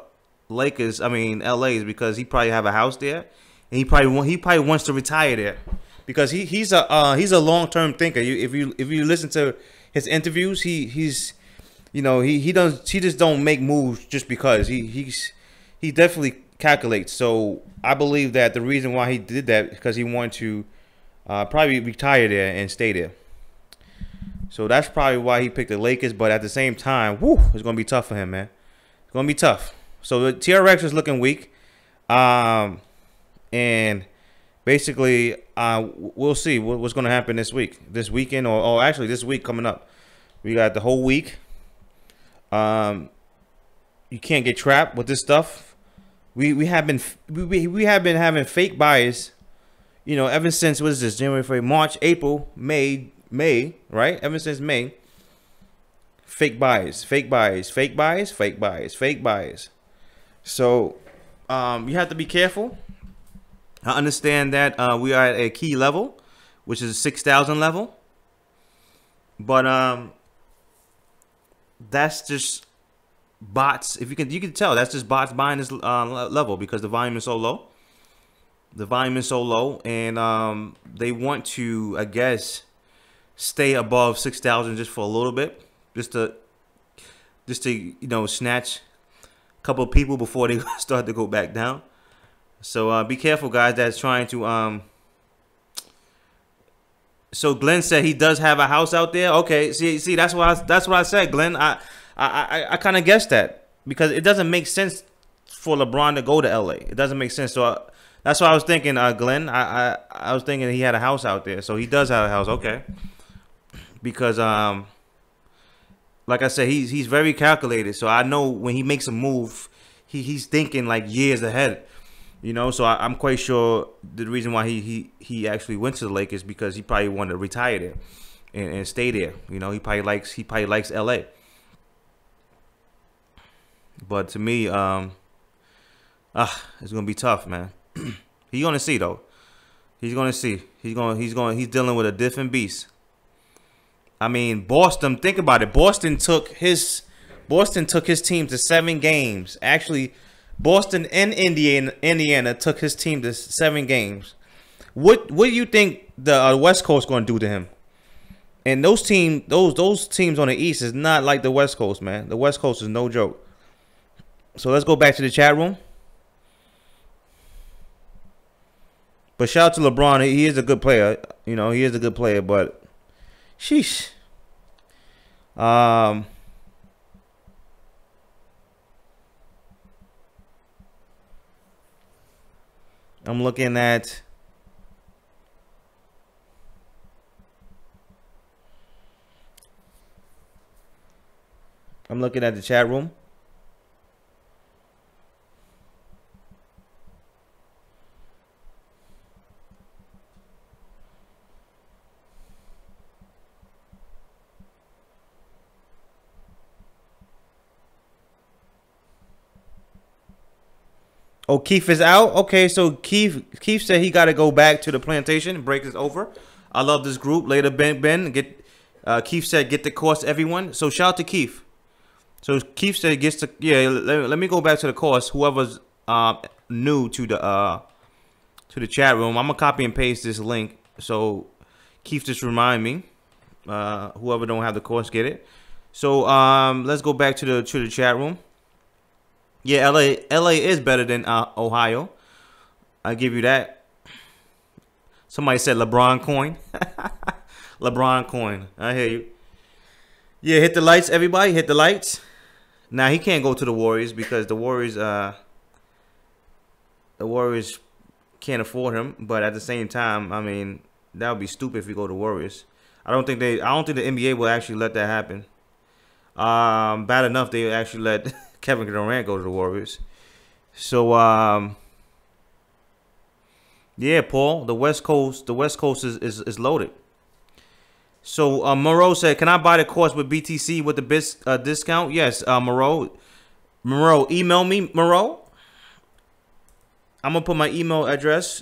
Lakers. I mean LA, is because he probably have a house there, and he probably wants to retire there, because he's a long-term thinker. If you listen to his interviews, he just don't make moves just because he definitely calculates. So I believe that the reason why he did that because he wanted to probably retire there and stay there. So that's probably why he picked the Lakers. But at the same time, it's gonna be tough for him, man. It's gonna be tough. So the TRX is looking weak, and basically, we'll see what's gonna happen this weekend, or actually this week coming up. We got the whole week. You can't get trapped with this stuff. We have been having fake buys, ever since, what is this, January, February, March, April, May, right? Ever since May. Fake buys. So you have to be careful. I understand that we are at a key level, which is a 6,000 level, but that's just bots. If you can tell, that's just bots buying this level, because the volume is so low. And they want to, I guess, stay above 6,000 just for a little bit, just to snatch a couple of people before they start to go back down. So be careful, guys. That's trying to So Glenn said he does have a house out there. Okay, see, that's what I said, Glenn. I kind of guessed that, because it doesn't make sense for LeBron to go to LA. It doesn't make sense. So that's what I was thinking, Glenn. I was thinking he had a house out there. So he does have a house. Okay. Because like I said, he's very calculated. So I know when he makes a move, he's thinking like years ahead. So I'm quite sure the reason why he actually went to the Lakers, because he probably wanted to retire there and stay there. He probably likes LA. But to me, it's gonna be tough, man. He's gonna see, though. He's gonna see. He's dealing with a different beast. I mean, Boston. Think about it. Boston took his team to 7 games. Actually, Boston and Indiana took his team to 7 games. What do you think the West Coast going to do to him? And those teams on the East is not like the West Coast, man. The West Coast is no joke. So let's go back to the chat room. But shout out to LeBron. He is a good player. He is a good player, but sheesh. I'm looking at the chat room. Oh, Keith is out. Okay, so Keith said he got to go back to the plantation. Break is over. I love this group. Later, Ben. Keith said get the course, everyone. So shout out to Keith. So Keith said gets to, yeah. Let me go back to the course. Whoever's new to the chat room, I'm gonna copy and paste this link. So Keith just remind me. Whoever don't have the course, get it. So let's go back to the chat room. Yeah, LA is better than Ohio. I give you that. Somebody said LeBron coin. LeBron coin. I hear you. Yeah, hit the lights, everybody. Hit the lights. Now he can't go to the Warriors because the Warriors can't afford him. But at the same time, I mean, that would be stupid if we go to Warriors. I don't think the NBA will actually let that happen. Bad enough they actually let Kevin Durant go to the Warriors. So yeah, Paul, the West Coast is loaded. So Moreau said, "Can I buy the course with BTC with the discount?" Yes, Moreau, email me, Moreau. I'm gonna put my email address.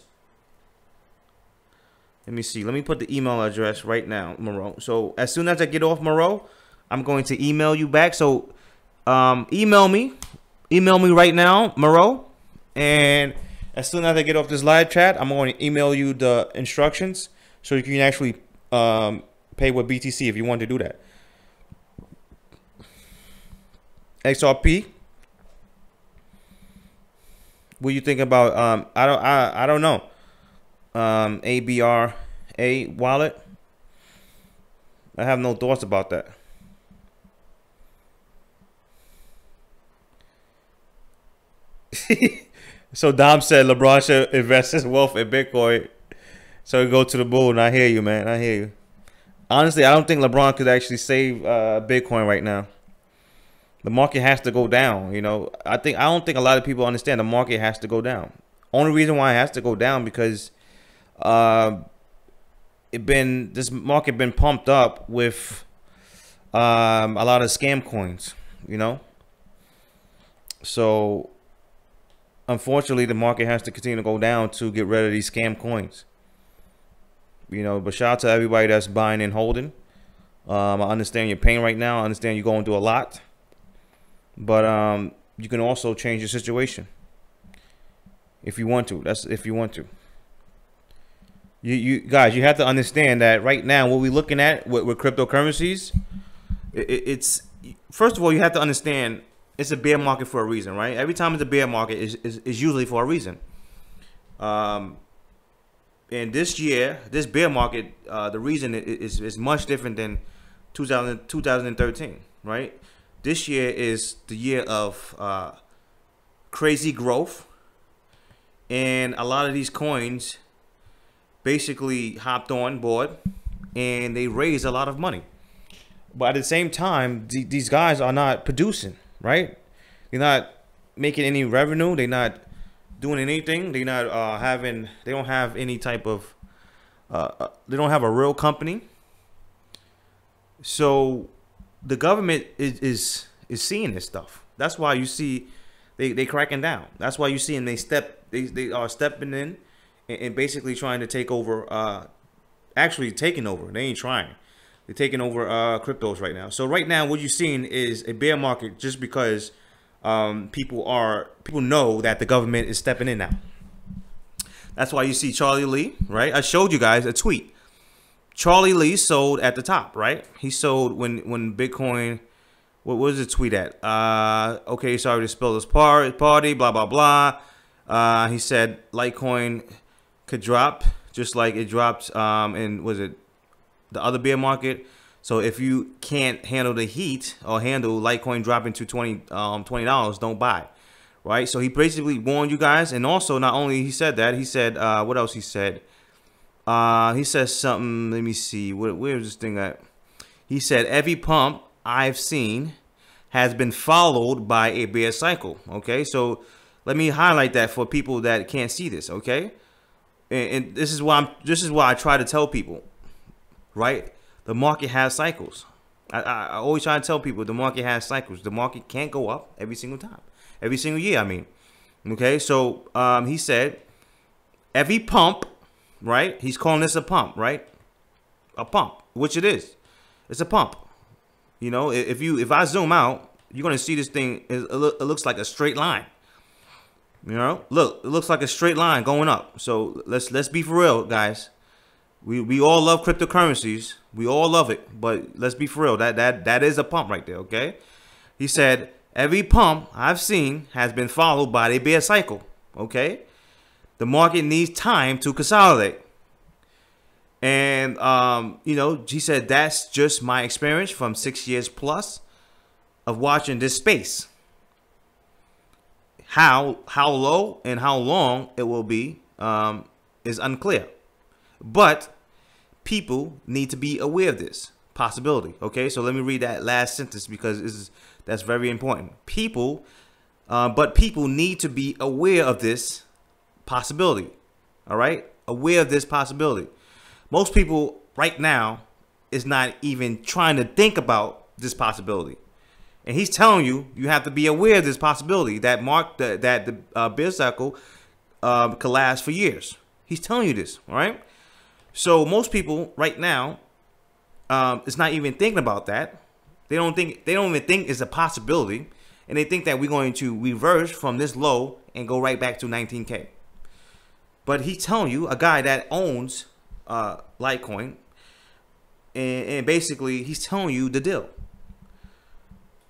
Let me see. Let me put the email address right now, Moreau. So as soon as I get off, Moreau, I'm going to email you back. So email me right now, Moreau, and as soon as I get off this live chat, I'm going to email you the instructions so you can actually pay with BTC if you want to do that. XRP. What you think about I don't know. ABRA wallet. I have no thoughts about that. So Dom said LeBron should invest his wealth in Bitcoin so he go to the moon. I hear you, man. I hear you. Honestly, I don't think LeBron could actually save Bitcoin right now. The market has to go down. You know, I don't think a lot of people understand the market has to go down. Only reason why it has to go down because this market been pumped up with a lot of scam coins. You know, so unfortunately, the market has to continue to go down to get rid of these scam coins. You know, but shout out to everybody that's buying and holding. I understand your pain right now. I understand you're going through a lot. But you can also change your situation if you want to. That's if you want to. You guys, you have to understand that right now, what we're looking at with cryptocurrencies, it's first of all, you have to understand it's a bear market for a reason, right? Every time it's a bear market, is usually for a reason. And this year, this bear market, the reason is much different than 2013, right? This year is the year of crazy growth, and a lot of these coins basically hopped on board, and they raised a lot of money. But at the same time, these guys are not producing, right? They're not making any revenue. They're not doing anything. They're not they don't have any type of they don't have a real company. So the government is seeing this stuff. That's why you see they cracking down. That's why you see them they are stepping in and basically trying to take over, actually taking over. They ain't trying. They're taking over cryptos right now. So right now what you're seeing is a bear market just because people know that the government is stepping in now. That's why you see Charlie Lee, right? I showed you guys a tweet. Charlie Lee sold at the top, right? He sold when Bitcoin. What was the tweet at? Okay, sorry to spill this party. Blah blah blah. He said Litecoin could drop just like it dropped in was it the other bear market. So if you can't handle the heat or handle Litecoin dropping to $20, don't buy, right? So he basically warned you guys, and also not only he said that, he said what else he said? He says something. Let me see. Where's this thing at? He said every pump I've seen has been followed by a bear cycle. Okay, so let me highlight that for people that can't see this. Okay, and this is why I try to tell people, right? The market has cycles. I always try to tell people the market has cycles. The market can't go up every single time, every single year. I mean, okay. So he said every pump, right? He's calling this a pump, right? A pump, which it is. It's a pump. You know, if I zoom out, you're gonna see this thing. It looks like a straight line. You know, look, it looks like a straight line going up. So let's be for real, guys. We all love cryptocurrencies. We all love it, but let's be for real. That is a pump right there. Okay. He said every pump I've seen has been followed by a bear cycle. Okay, the market needs time to consolidate. And you know, she said that's just my experience from 6 years plus of watching this space. How low and how long it will be is unclear, but people need to be aware of this possibility. Okay, so let me read that last sentence because that's very important. But people need to be aware of this possibility. All right, aware of this possibility. Most people right now is not even trying to think about this possibility. And he's telling you, you have to be aware of this possibility that the bear cycle could last for years. He's telling you this, all right? So most people right now is not even thinking about that. They don't even think it's a possibility, and they think that we're going to reverse from this low and go right back to 19K. But he's telling you, a guy that owns Litecoin, and basically he's telling you the deal.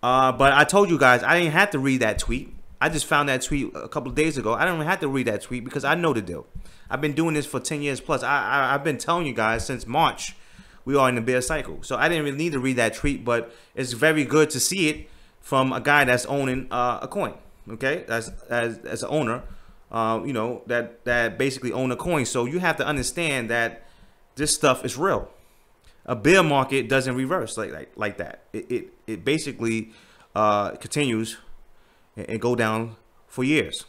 But I told you guys I didn't have to read that tweet. I just found that tweet a couple of days ago. I don't even have to read that tweet because I know the deal. I've been doing this for 10 years plus. I've been telling you guys since March we are in the bear cycle. So I didn't really need to read that tweet, but it's very good to see it from a guy that's owning a coin. Okay, as an owner, you know, that basically own a coin. So you have to understand that this stuff is real. A bear market doesn't reverse like that. It basically continues and go down for years.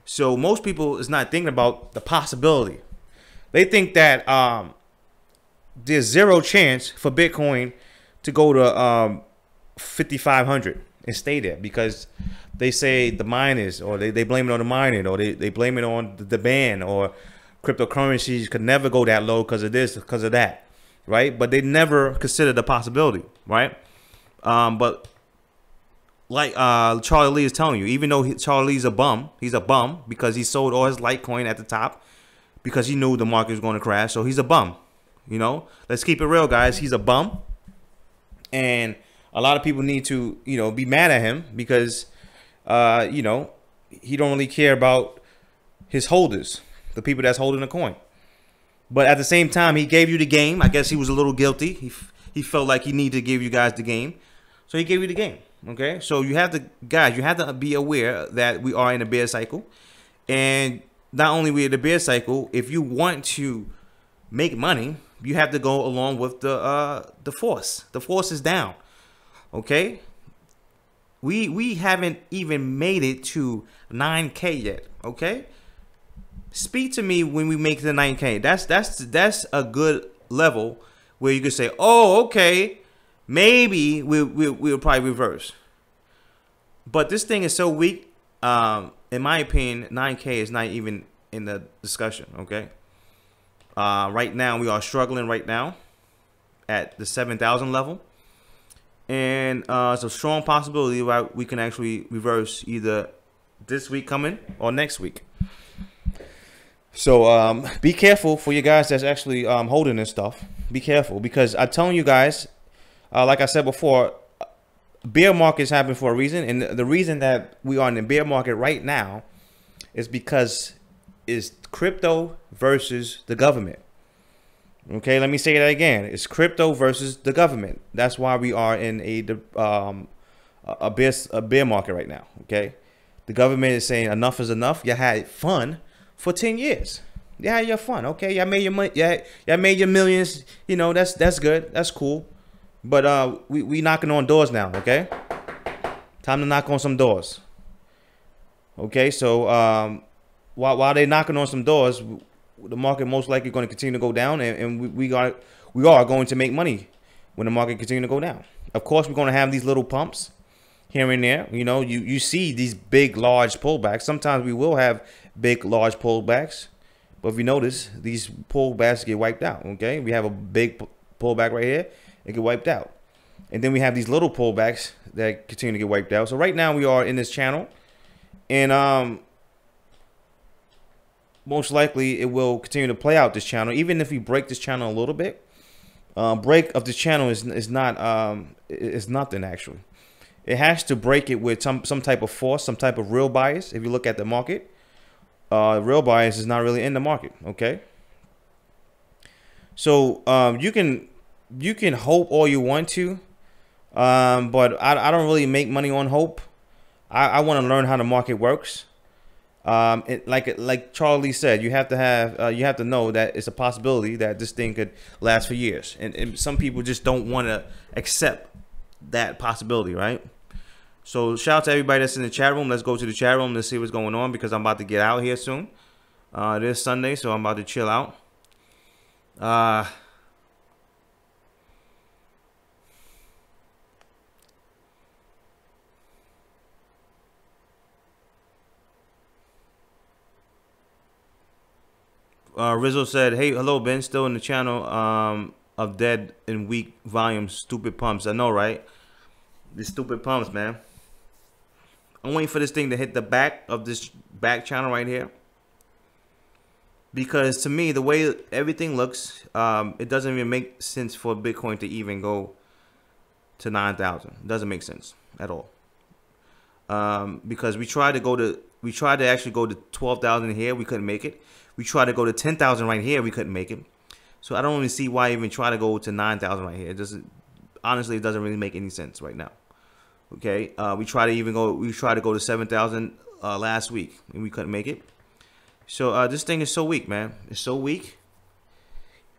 So most people is not thinking about the possibility. They think that there's zero chance for Bitcoin to go to 5,500 and stay there because they say the miners, or they blame it on the mining, or they blame it on the ban, or cryptocurrencies could never go that low because of this, because of that, right? But they never consider the possibility, right? But like Charlie Lee is telling you, even though Charlie Lee's a bum, he's a bum because he sold all his Litecoin at the top because he knew the market was going to crash. So he's a bum, you know. Let's keep it real, guys. He's a bum, and a lot of people need to, you know, be mad at him because, you know, he don't really care about his holders, the people that's holding the coin. But at the same time, he gave you the game. I guess he was a little guilty. He felt like he needed to give you guys the game, so he gave you the game. Okay, so you have to, guys, you have to be aware that we are in a bear cycle, and not only we in the bear cycle, if you want to make money, you have to go along with the force. The force is down. Okay, we haven't even made it to 9K yet. Okay, speak to me when we make the 9K. That's a good level where you could say, oh, okay, maybe we'll probably reverse. But this thing is so weak. In my opinion, 9K is not even in the discussion. Okay. Right now we are struggling right now at the 7,000 level, and it's a strong possibility that we can actually reverse either this week coming or next week. So be careful for you guys that's actually holding this stuff. Be careful, because I'm telling you guys, like I said before, bear markets happen for a reason, and the reason that we are in the bear market right now is because it's crypto versus the government. Okay, let me say that again. It's crypto versus the government. That's why we are in a bear market right now. Okay, the government is saying enough is enough. You had fun for 10 years. You had your fun. Okay, y'all made your money. Y'all made your millions. You know, that's good. That's cool. But we knocking on doors now. Okay, time to knock on some doors. Okay, so while they're knocking on some doors, the market most likely going to continue to go down, and we are going to make money when the market continue to go down. Of course, we're going to have these little pumps here and there. You know, you see these big, large pullbacks. Sometimes we will have big, large pullbacks, but if you notice, these pullbacks get wiped out. Okay, we have a big pullback right here. It get wiped out, and then we have these little pullbacks that continue to get wiped out. So right now we are in this channel, and most likely it will continue to play out this channel. Even if we break this channel a little bit, break of this channel is not is nothing actually. it has to break it with some type of force, some type of real bias. If you look at the market, real bias is not really in the market. Okay. So you can hope all you want to, but I don't really make money on hope. I want to learn how the market works. Like Charlie said, you have to know that it's a possibility that this thing could last for years, and some people just don't want to accept that possibility, right? So shout out to everybody that's in the chat room. Let's go to the chat room. Let's see what's going on, because I'm about to get out here soon. It is Sunday, so I'm about to chill out. Rizzo said, "Hey, hello, Ben. Still in the channel of dead and weak volumes. Stupid pumps. I know, right? These stupid pumps, man. I'm waiting for this thing to hit the back of this back channel right here, because to me, the way everything looks, it doesn't even make sense for Bitcoin to even go to 9,000. It doesn't make sense at all. Because we tried to actually go to 12,000 here. We couldn't make it. We tried to go to 10,000 right here. We couldn't make it. So I don't even see why even try to go to 9,000 right here. It doesn't really make any sense right now. Okay. We tried to go to 7,000 last week, and we couldn't make it. So this thing is so weak, man. It's so weak.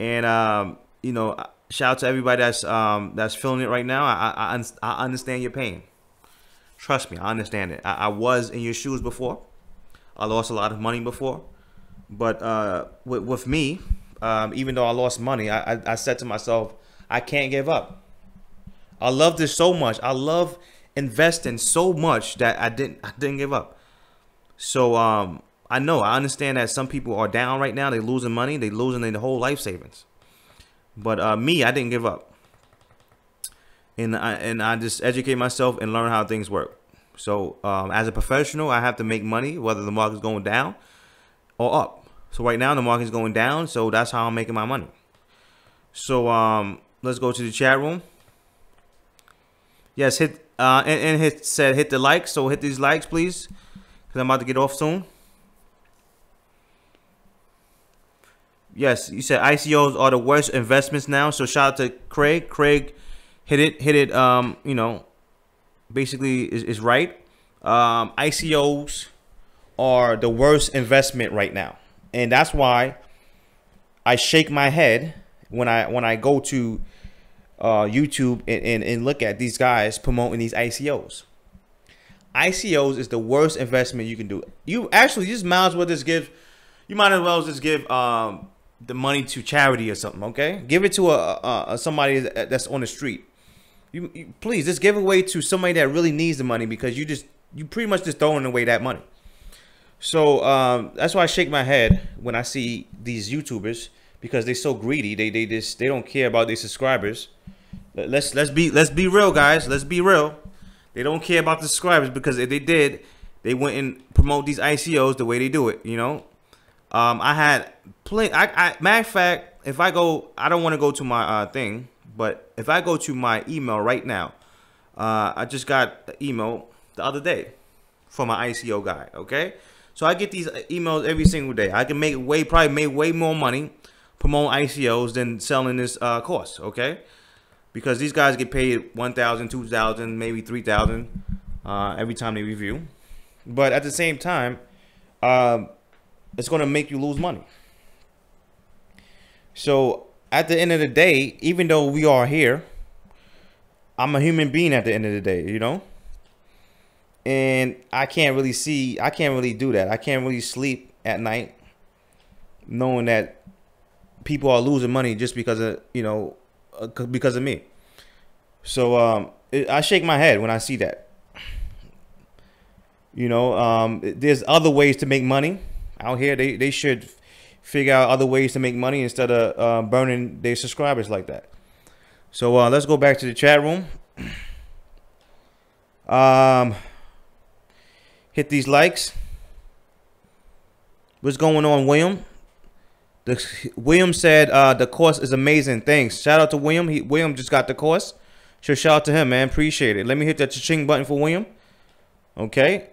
And you know, shout out to everybody that's feeling it right now. I understand your pain. Trust me, I understand it. I was in your shoes before. I lost a lot of money before. But with me, even though I lost money, I said to myself, I can't give up. I love this so much. I love investing so much that I didn't give up. So I understand that some people are down right now. They're losing money. They're losing their whole life savings. But me, I didn't give up. And I just educate myself and learn how things work. So as a professional, I have to make money whether the market's going down or up. So right now the market's going down, so that's how I'm making my money. So let's go to the chat room. Yes, hit the like. So hit these likes, please, because I'm about to get off soon. Yes, you said ICOs are the worst investments now. So shout out to Craig. Craig hit it. You know, basically is right. ICOs are the worst investment right now, and that's why I shake my head when I go to YouTube and look at these guys promoting these ICOs. ICOs is the worst investment you can do. You might as well just give the money to charity or something. Okay, give it to somebody that's on the street. You please just give away to somebody that really needs the money, because you pretty much just throwing away that money. So that's why I shake my head when I see these YouTubers, because they're so greedy. They don't care about their subscribers. Let's be real, guys. Let's be real. They don't care about the subscribers, because if they did, they wouldn't promote these ICOs the way they do it. You know, I had plenty. Matter of fact, if I go, I don't want to go to my thing, but if I go to my email right now, I just got an email the other day from my ICO guy. Okay. So I get these emails every single day. I can probably make way more money promoting ICOs than selling this course, okay? Because these guys get paid 1,000, 2,000, maybe 3,000 every time they review. But at the same time, it's going to make you lose money. So at the end of the day, even though we are here, I'm a human being at the end of the day, you know? And I can't really do that. I can't really sleep at night knowing that people are losing money just because of, because of me. So I shake my head when I see that. There's other ways to make money out here. They should figure out other ways to make money instead of burning their subscribers like that. So let's go back to the chat room. Hit these likes. What's going on, William? William said the course is amazing. Thanks. Shout out to William. William just got the course. So shout out to him, man. Appreciate it. Let me hit that cha-ching button for William. Okay.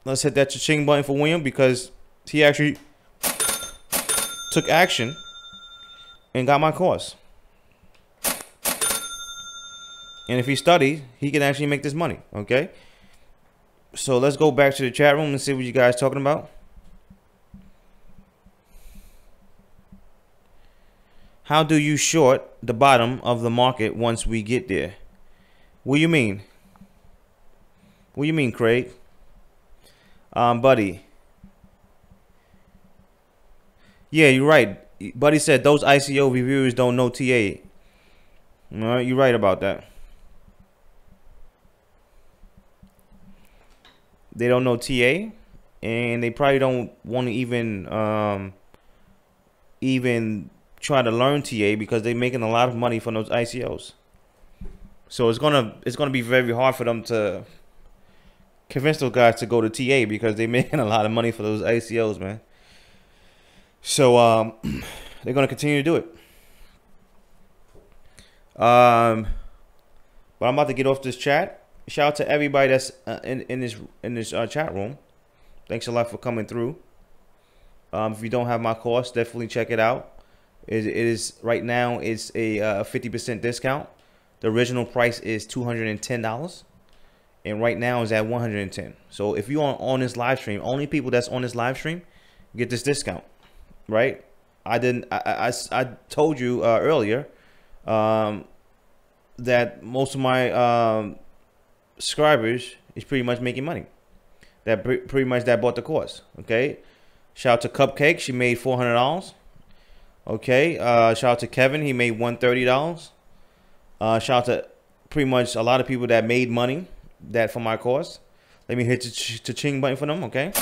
Let's hit that cha-ching button for William because he actually took action and got my course. And if he studied, he can actually make this money. Okay. So let's go back to the chat room and see what you guys talking about. How do you short the bottom of the market once we get there? What do you mean? What do you mean, Craig? Buddy. Yeah, you're right. Buddy said those ICO reviewers don't know TA. All right, you're right about that. They don't know TA, and they probably don't want to even try to learn TA because they're making a lot of money from those ICOs. So it's gonna be very hard for them to convince those guys to go to TA because they're making a lot of money for those ICOs, man. So they're gonna continue to do it. But I'm about to get off this chat. Shout out to everybody that's in this chat room. Thanks a lot for coming through. If you don't have my course, definitely check it out. It is right now. It's a 50% discount. The original price is $210, and right now is at $110. So if you are on this live stream, only people that's on this live stream get this discount, right? I told you earlier that most of my subscribers is pretty much making money. That pretty much that bought the course. Okay. Shout out to Cupcake. She made $400. Okay. Shout out to Kevin. He made $130. Shout out to pretty much a lot of people that made money that for my course. Let me hit the ching button for them. Okay.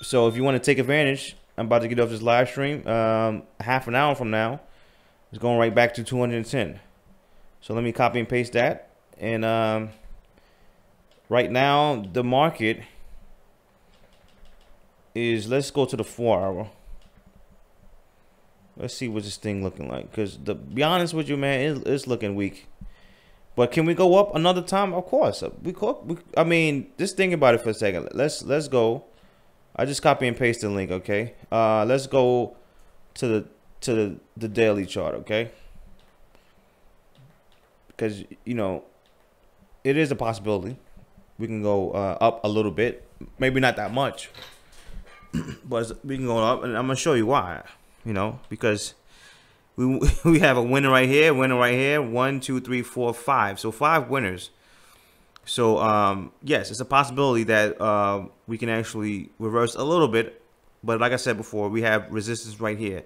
So if you want to take advantage, I'm about to get off this live stream. Half an hour from now, it's going right back to 210. So let me copy and paste that. And right now, the market is, let's go to the 4 hour. Let's see what this thing looking like. Because to be honest with you, man, it's looking weak. But can we go up another time? Of course. I mean, just think about it for a second. Let's go. I just copy and paste the link, okay? Let's go to the daily chart, okay? Because, you know, it is a possibility we can go up a little bit, maybe not that much, but we can go up, and I'm gonna show you why. You know, because we have a winner right here, 1, 2, 3, 4, 5. So 5 winners. So yes, it's a possibility that we can actually reverse a little bit, but like I said before, we have resistance right here,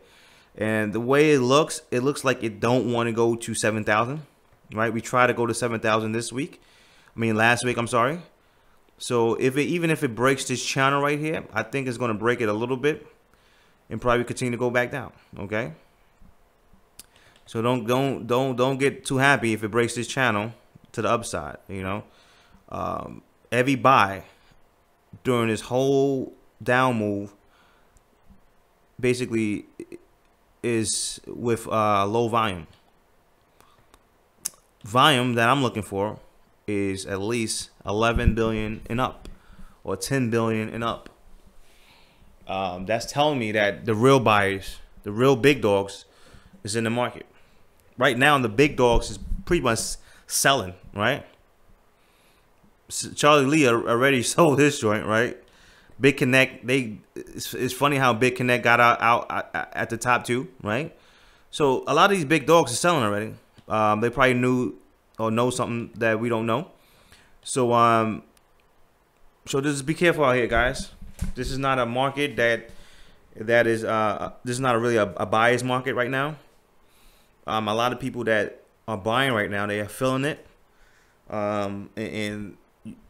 and the way it looks like it don't want to go to 7,000. Right, we try to go to 7,000 this week. I mean, last week. I'm sorry. So even if it breaks this channel right here, I think it's going to break it a little bit, and probably continue to go back down. Okay. So don't get too happy if it breaks this channel to the upside. You know, every buy during this whole down move basically is with low volume. Volume that I'm looking for is at least 11 billion and up, or 10 billion and up. That's telling me that the real buyers, the real big dogs, is in the market right now. The big dogs is pretty much selling, right? Charlie Lee already sold his joint, right? Big Connect, it's funny how Big Connect got out at the top too, right? So a lot of these big dogs are selling already. They probably knew or know something that we don't know. So so just be careful out here, guys. This is not a market that is this is not really a buyer's market right now. A lot of people that are buying right now, they are feeling it, and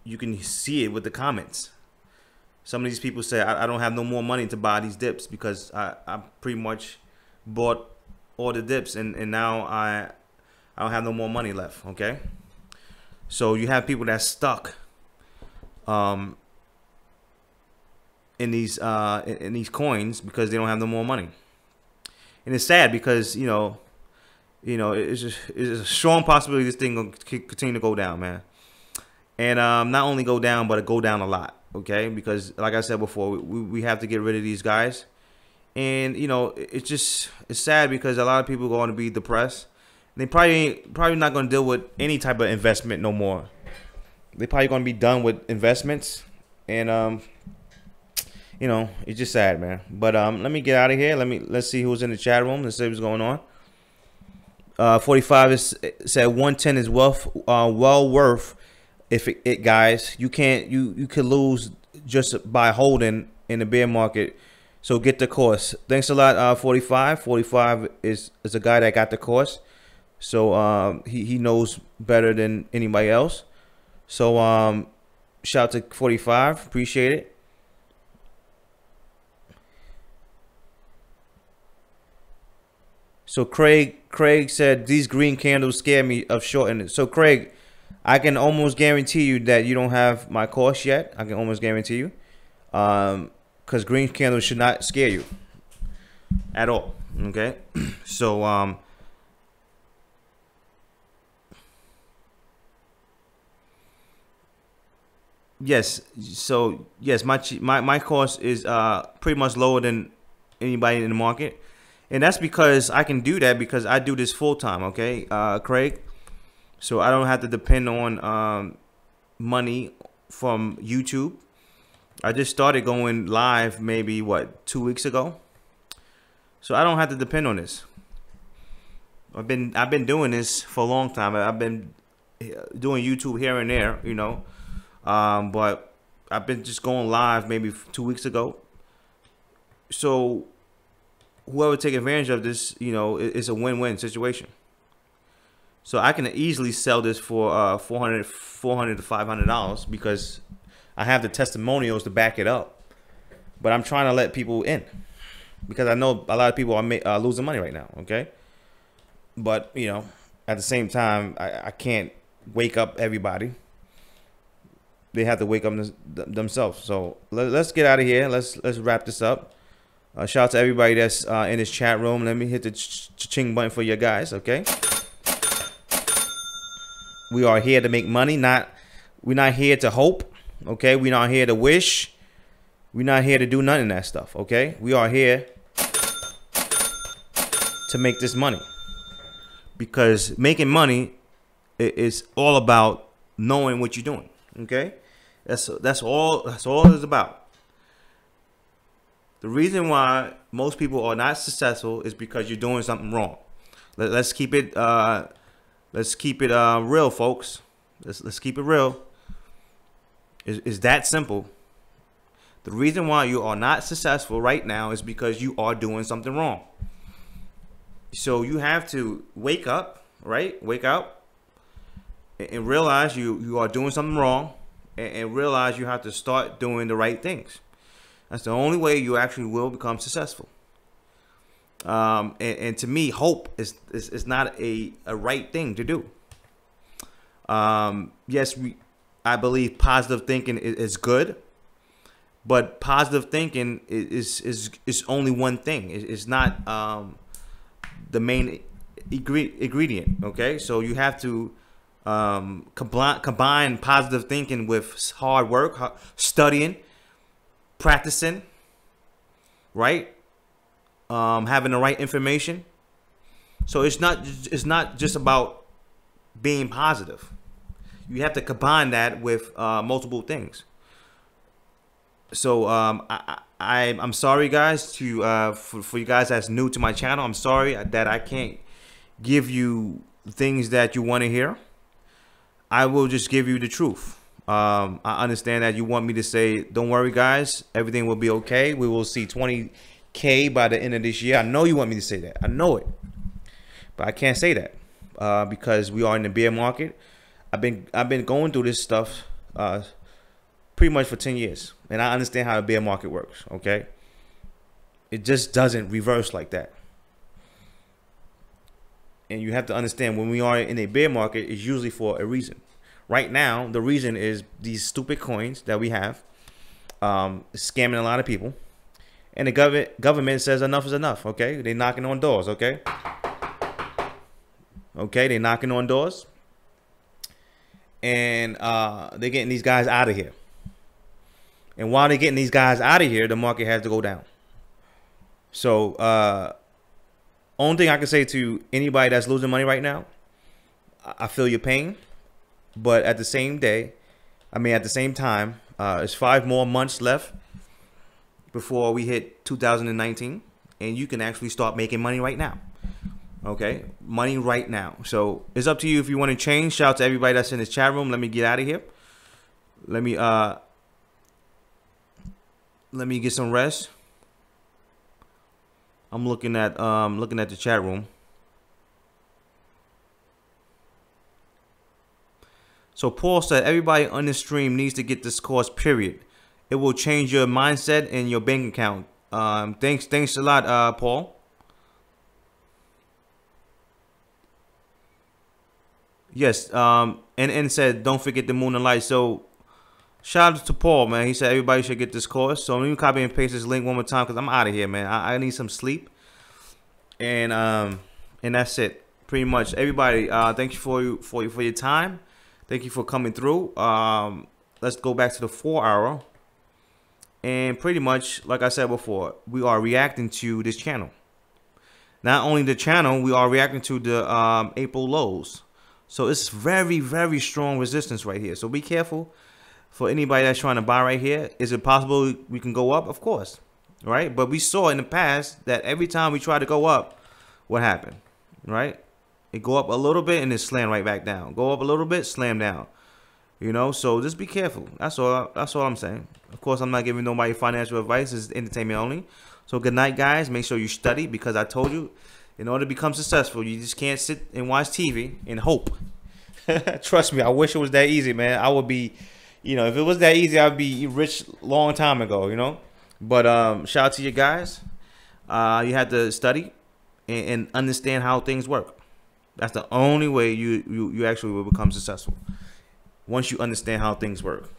you can see it with the comments. Some of these people say, I don't have no more money to buy these dips because I pretty much bought all the dips, and now I don't have no more money left. Okay, so you have people that's stuck in these coins because they don't have no more money. And it's sad because, you know, you know, it's a strong possibility this thing will continue to go down, man. And not only go down, but go down a lot, okay? Because like I said before, we have to get rid of these guys. And, you know, it's sad because a lot of people are going to be depressed. They probably not going to deal with any type of investment no more. They're probably going to be done with investments. And, you know, it's just sad, man. But let me get out of here. Let's see who's in the chat room. Let's see what's going on. 45 said 110 is well worth if it guys. You could lose just by holding in the bear market. So get the course. Thanks a lot, 45. 45 is a guy that got the course. So he knows better than anybody else. So shout out to 45. Appreciate it. So Craig said these green candles scare me of shorting it. So Craig, I can almost guarantee you that you don't have my course yet. I can almost guarantee you. Because green candles should not scare you at all. Okay. So yes. So yes, my course is pretty much lower than anybody in the market. And that's because I can do that because I do this full time, okay, Craig. So I don't have to depend on money from YouTube. I just started going live maybe 2 weeks ago. So I don't have to depend on this. I've been doing this for a long time. I've been doing YouTube here and there, you know, but I've been just going live maybe 2 weeks ago. So whoever take advantage of this, you know, it's a win-win situation. So I can easily sell this for $400 to $500 because I have the testimonials to back it up. But I'm trying to let people in because I know a lot of people are losing money right now. Okay, but you know, at the same time, I can't wake up everybody. They have to wake up themselves. So let's get out of here. Let's wrap this up. Shout out to everybody that's in this chat room. Let me hit the ching button for you guys, okay? We are here to make money. We're not here to hope, okay? We're not here to wish. We're not here to do none of that stuff, okay? We are here to make this money. Because making money is all about knowing what you're doing, okay? That's all it's about. The reason why most people are not successful is because you're doing something wrong. Let's keep it real, folks. Let's keep it real. It's that simple. The reason why you are not successful right now is because you are doing something wrong. So you have to wake up, right? Wake up and realize you are doing something wrong, and realize you have to start doing the right things. That's the only way you actually will become successful. And to me, hope is not a right thing to do. Yes, I believe positive thinking is good, but positive thinking is only one thing. It's not the main ingredient. Okay, so you have to combine positive thinking with hard work, studying, practicing, right? Having the right information. So it's not just about being positive. You have to combine that with multiple things. So I'm sorry, guys, for you guys that's new to my channel. I'm sorry that I can't give you things that you want to hear. I will just give you the truth. I understand that you want me to say, don't worry, guys, everything will be okay. We will see 20K by the end of this year. I know you want me to say that. I know it. But I can't say that because we are in the bear market. I've been going through this stuff pretty much for 10 years. And I understand how the bear market works, okay? It just doesn't reverse like that. And you have to understand, when we are in a bear market, it's usually for a reason. Right now, the reason is these stupid coins that we have scamming a lot of people. And the government says enough is enough, okay? They're knocking on doors, okay? Okay, they're knocking on doors, and they're getting these guys out of here. And while they're getting these guys out of here, the market has to go down. So only thing I can say to anybody that's losing money right now, I feel your pain, but at the same time, it's 5 more months left before we hit 2019, and you can actually start making money right now. Okay, money right now. So it's up to you if you want to change. Shout out to everybody that's in this chat room. Let me get out of here. Let me get some rest. I'm looking at the chat room. So Paul said everybody on this stream needs to get this course, period. It will change your mindset and your bank account. Thanks a lot, Paul. Yes, and said don't forget the moon and light. So shout out to Paul, man. He said everybody should get this course. So let me copy and paste this link one more time because I'm out of here, man. I need some sleep. And that's it. Pretty much everybody, thank you for your time. Thank you for coming through. Let's go back to the 4-hour. And pretty much, like I said before, we are reacting to this channel. Not only the channel, we are reacting to the April lows. So it's very, very strong resistance right here. So be careful for anybody that's trying to buy right here. Is it possible we can go up? Of course, right? But we saw in the past that every time we try to go up, what happened, right? It go up a little bit and then slam right back down. Go up a little bit, slam down. You know, so just be careful. That's all I'm saying. Of course, I'm not giving nobody financial advice. It's entertainment only. So good night, guys. Make sure you study because I told you, in order to become successful, you just can't sit and watch TV and hope. Trust me, I wish it was that easy, man. I would be, you know, if it was that easy, I'd be rich long time ago, you know. But shout out to you guys. You had to study and understand how things work. That's the only way you actually will become successful. Once you understand how things work.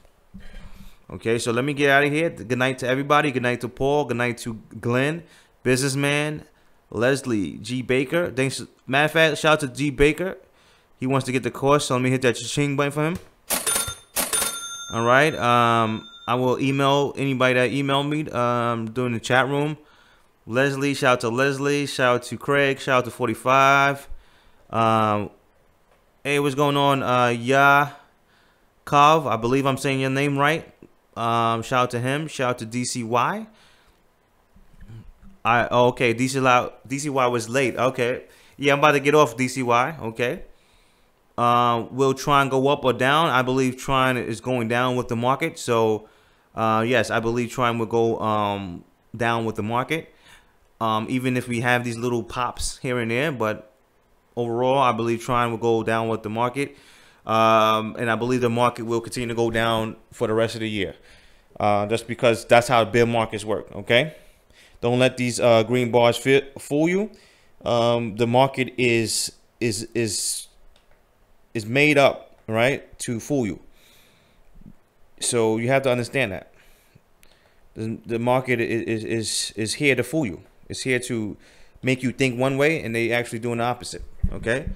Okay, so let me get out of here. Good night to everybody. Good night to Paul. Good night to Glenn, Businessman, Leslie, G. Baker. Thanks. Matter of fact, shout out to G. Baker. He wants to get the course, so let me hit that cha-ching button for him. All right. I will email anybody that emailed me during the chat room. Leslie, shout out to Leslie. Shout out to Craig. Shout out to 45. Hey, what's going on? Kav, I believe I'm saying your name right. Shout out to him. Shout out to DCY. Okay, DCY was late. Okay. Yeah, I'm about to get off DCY. Okay. Will Tron go up or down? I believe Tron is going down with the market. So, yes, I believe Tron will go down with the market. Even if we have these little pops here and there, but overall, I believe Tron will go down with the market. And I believe the market will continue to go down for the rest of the year. Just because that's how bear markets work, okay? Don't let these green bars fool you. The market is made up, right, to fool you. So you have to understand that. The market is here to fool you. It's here to make you think one way, and they actually doing the opposite, okay?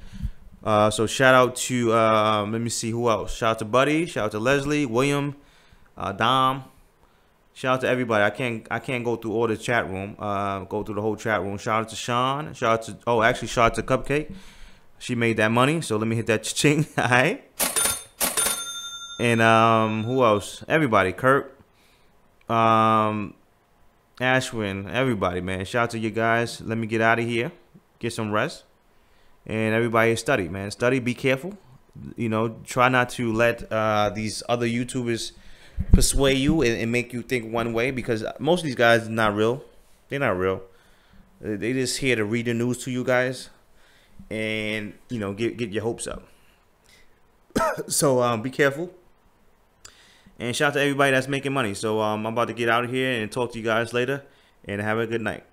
So shout out to let me see who else. Shout out to Buddy. Shout out to Leslie, William, Dom. Shout out to everybody. I can't go through all the chat room. Go through the whole chat room. Shout out to Sean. Shout out to actually shout out to Cupcake. She made that money. So let me hit that ching. All right. And who else? Everybody. Kurt. Ashwin. Everybody, man. Shout out to you guys. Let me get out of here. Get some rest. And everybody study, man. Study. Be careful. You know, try not to let these other YouTubers persuade you and make you think one way, because most of these guys are not real. They're not real. They just here to read the news to you guys and, you know, get your hopes up. So be careful. And shout out to everybody that's making money. So I'm about to get out of here and talk to you guys later. And have a good night.